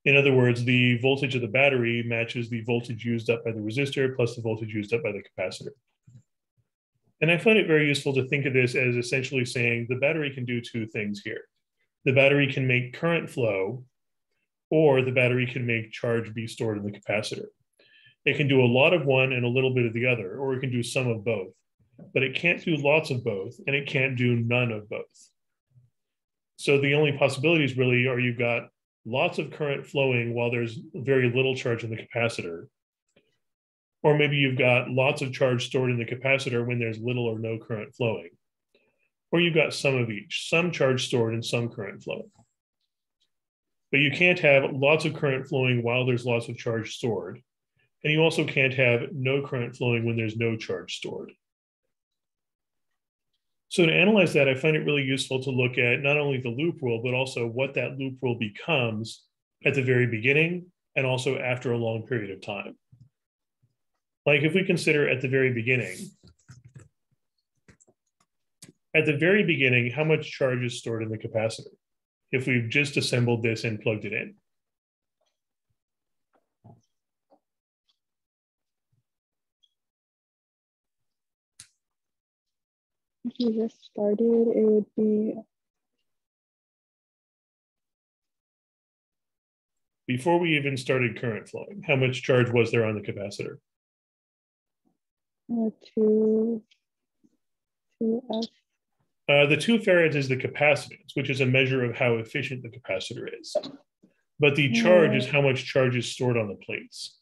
In other words, the voltage of the battery matches the voltage used up by the resistor plus the voltage used up by the capacitor. And I find it very useful to think of this as essentially saying the battery can do 2 things here. The battery can make current flow, or the battery can make charge be stored in the capacitor. It can do a lot of one and a little bit of the other, or it can do some of both. But it can't do lots of both, and it can't do none of both. So the only possibilities really are you've got lots of current flowing while there's very little charge in the capacitor. Or maybe you've got lots of charge stored in the capacitor when there's little or no current flowing. Or you've got some of each, some charge stored and some current flowing. But you can't have lots of current flowing while there's lots of charge stored. And you also can't have no current flowing when there's no charge stored. So to analyze that, I find it really useful to look at not only the loop rule, but also what that loop rule becomes at the very beginning and also after a long period of time. Like if we consider at the very beginning, how much charge is stored in the capacitor if we've just assembled this and plugged it in? If you just started, it would be. Before we even started current flowing, how much charge was there on the capacitor? 2F. The 2 farads is the capacitance, which is a measure of how efficient the capacitor is. But the charge is how much charge is stored on the plates.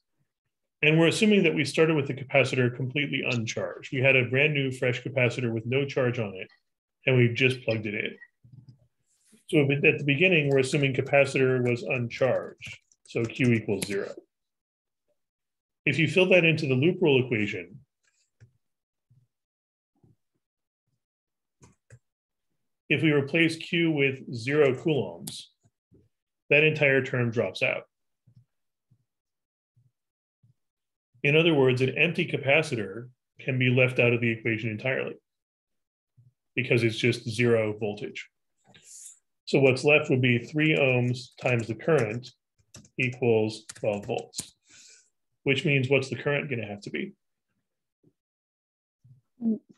And we're assuming that we started with the capacitor completely uncharged. We had a brand new fresh capacitor with no charge on it, and we've just plugged it in. So at the beginning, we're assuming capacitor was uncharged, so Q equals 0. If you fill that into the loop rule equation, if we replace Q with 0 coulombs, that entire term drops out. In other words, an empty capacitor can be left out of the equation entirely because it's just 0 voltage. So what's left would be 3 ohms times the current equals 12 volts, which means what's the current going to have to be?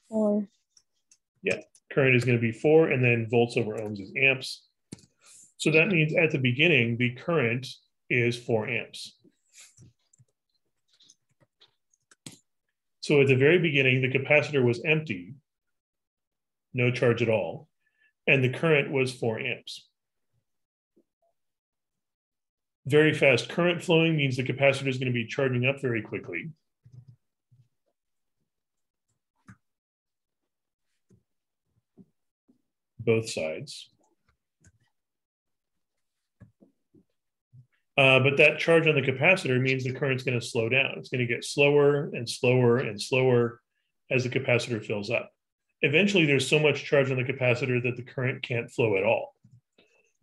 4. Yeah, current is going to be 4, and then volts over ohms is amps. So that means at the beginning, the current is 4 amps. So at the very beginning, the capacitor was empty, no charge at all, and the current was 4 amps. Very fast current flowing means the capacitor is going to be charging up very quickly. Both sides. But that charge on the capacitor means the current's going to slow down. It's going to get slower and slower and slower as the capacitor fills up. Eventually, there's so much charge on the capacitor that the current can't flow at all.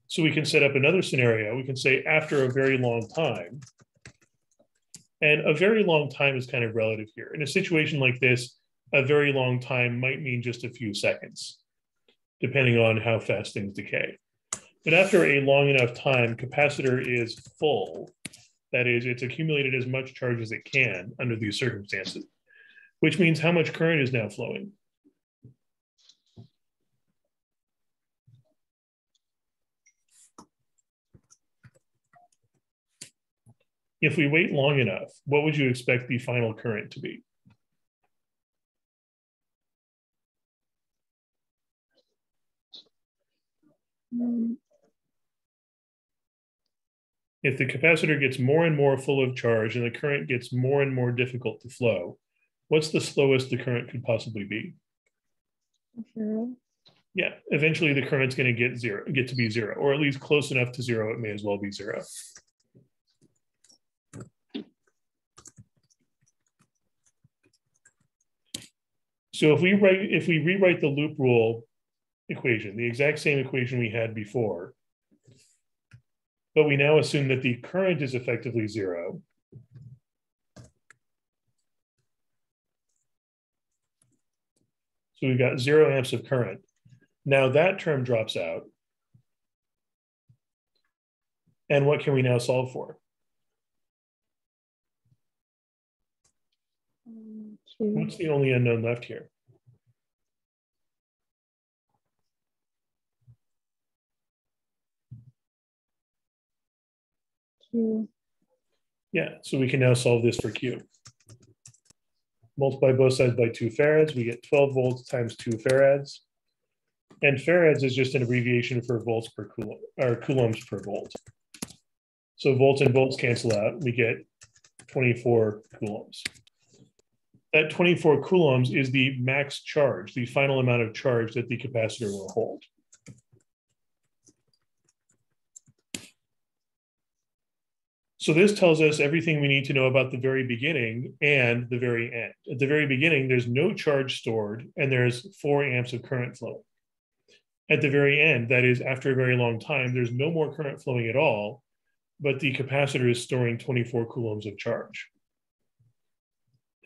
So we can set up another scenario. We can say after a very long time, and a very long time is kind of relative here. In a situation like this, a very long time might mean just a few seconds, depending on how fast things decay. But after a long enough time, capacitor is full. That is, it's accumulated as much charge as it can under these circumstances, which means how much current is now flowing. If we wait long enough, what would you expect the final current to be? If the capacitor gets more and more full of charge and the current gets more and more difficult to flow, what's the slowest the current could possibly be? 0. Yeah, eventually the current's going to get to be zero, or at least close enough to zero, it may as well be zero. So if we rewrite the loop rule equation, the exact same equation we had before, but we now assume that the current is effectively zero. So we've got 0 amps of current. Now that term drops out. And what can we now solve for? What's the only unknown left here? Q. Yeah, so we can now solve this for Q. Multiply both sides by 2 farads, we get 12 volts times 2 farads. And farads is just an abbreviation for volts per coulomb, or coulombs per volt. So volts and volts cancel out, we get 24 coulombs. That 24 coulombs is the max charge, the final amount of charge that the capacitor will hold. So this tells us everything we need to know about the very beginning and the very end. At the very beginning, there's no charge stored and there's 4 amps of current flowing. At the very end, that is after a very long time, there's no more current flowing at all, but the capacitor is storing 24 coulombs of charge.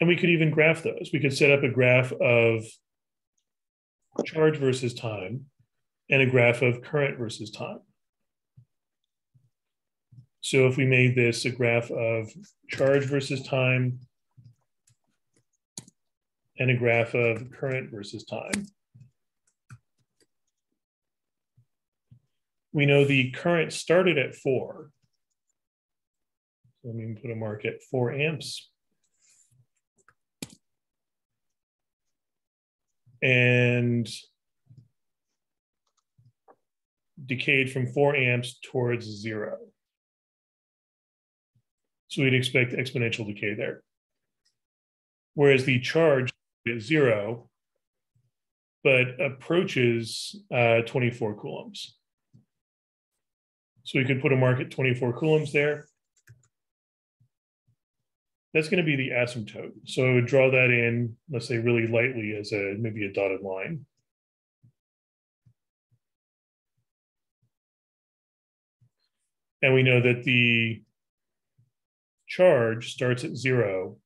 And we could even graph those. We could set up a graph of charge versus time and a graph of current versus time. So if we made this a graph of charge versus time and a graph of current versus time, we know the current started at 4. So let me put a mark at 4 amps. And decayed from 4 amps towards 0. So we'd expect exponential decay there. Whereas the charge is 0, but approaches 24 coulombs. So we could put a mark at 24 coulombs there. That's going to be the asymptote. So I would draw that in, let's say really lightly as maybe a dotted line. And we know that the charge starts at 0,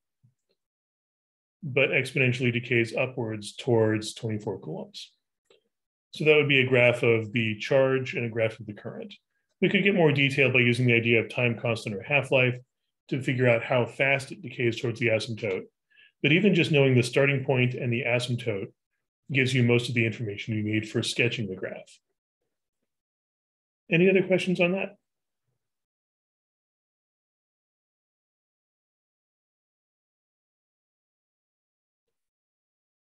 but exponentially decays upwards towards 24 coulombs. So that would be a graph of the charge and a graph of the current. We could get more detailed by using the idea of time constant or half-life to figure out how fast it decays towards the asymptote. But even just knowing the starting point and the asymptote gives you most of the information you need for sketching the graph. Any other questions on that?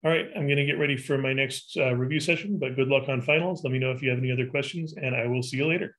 All right, I'm going to get ready for my next review session, but good luck on finals. Let me know if you have any other questions, and I will see you later.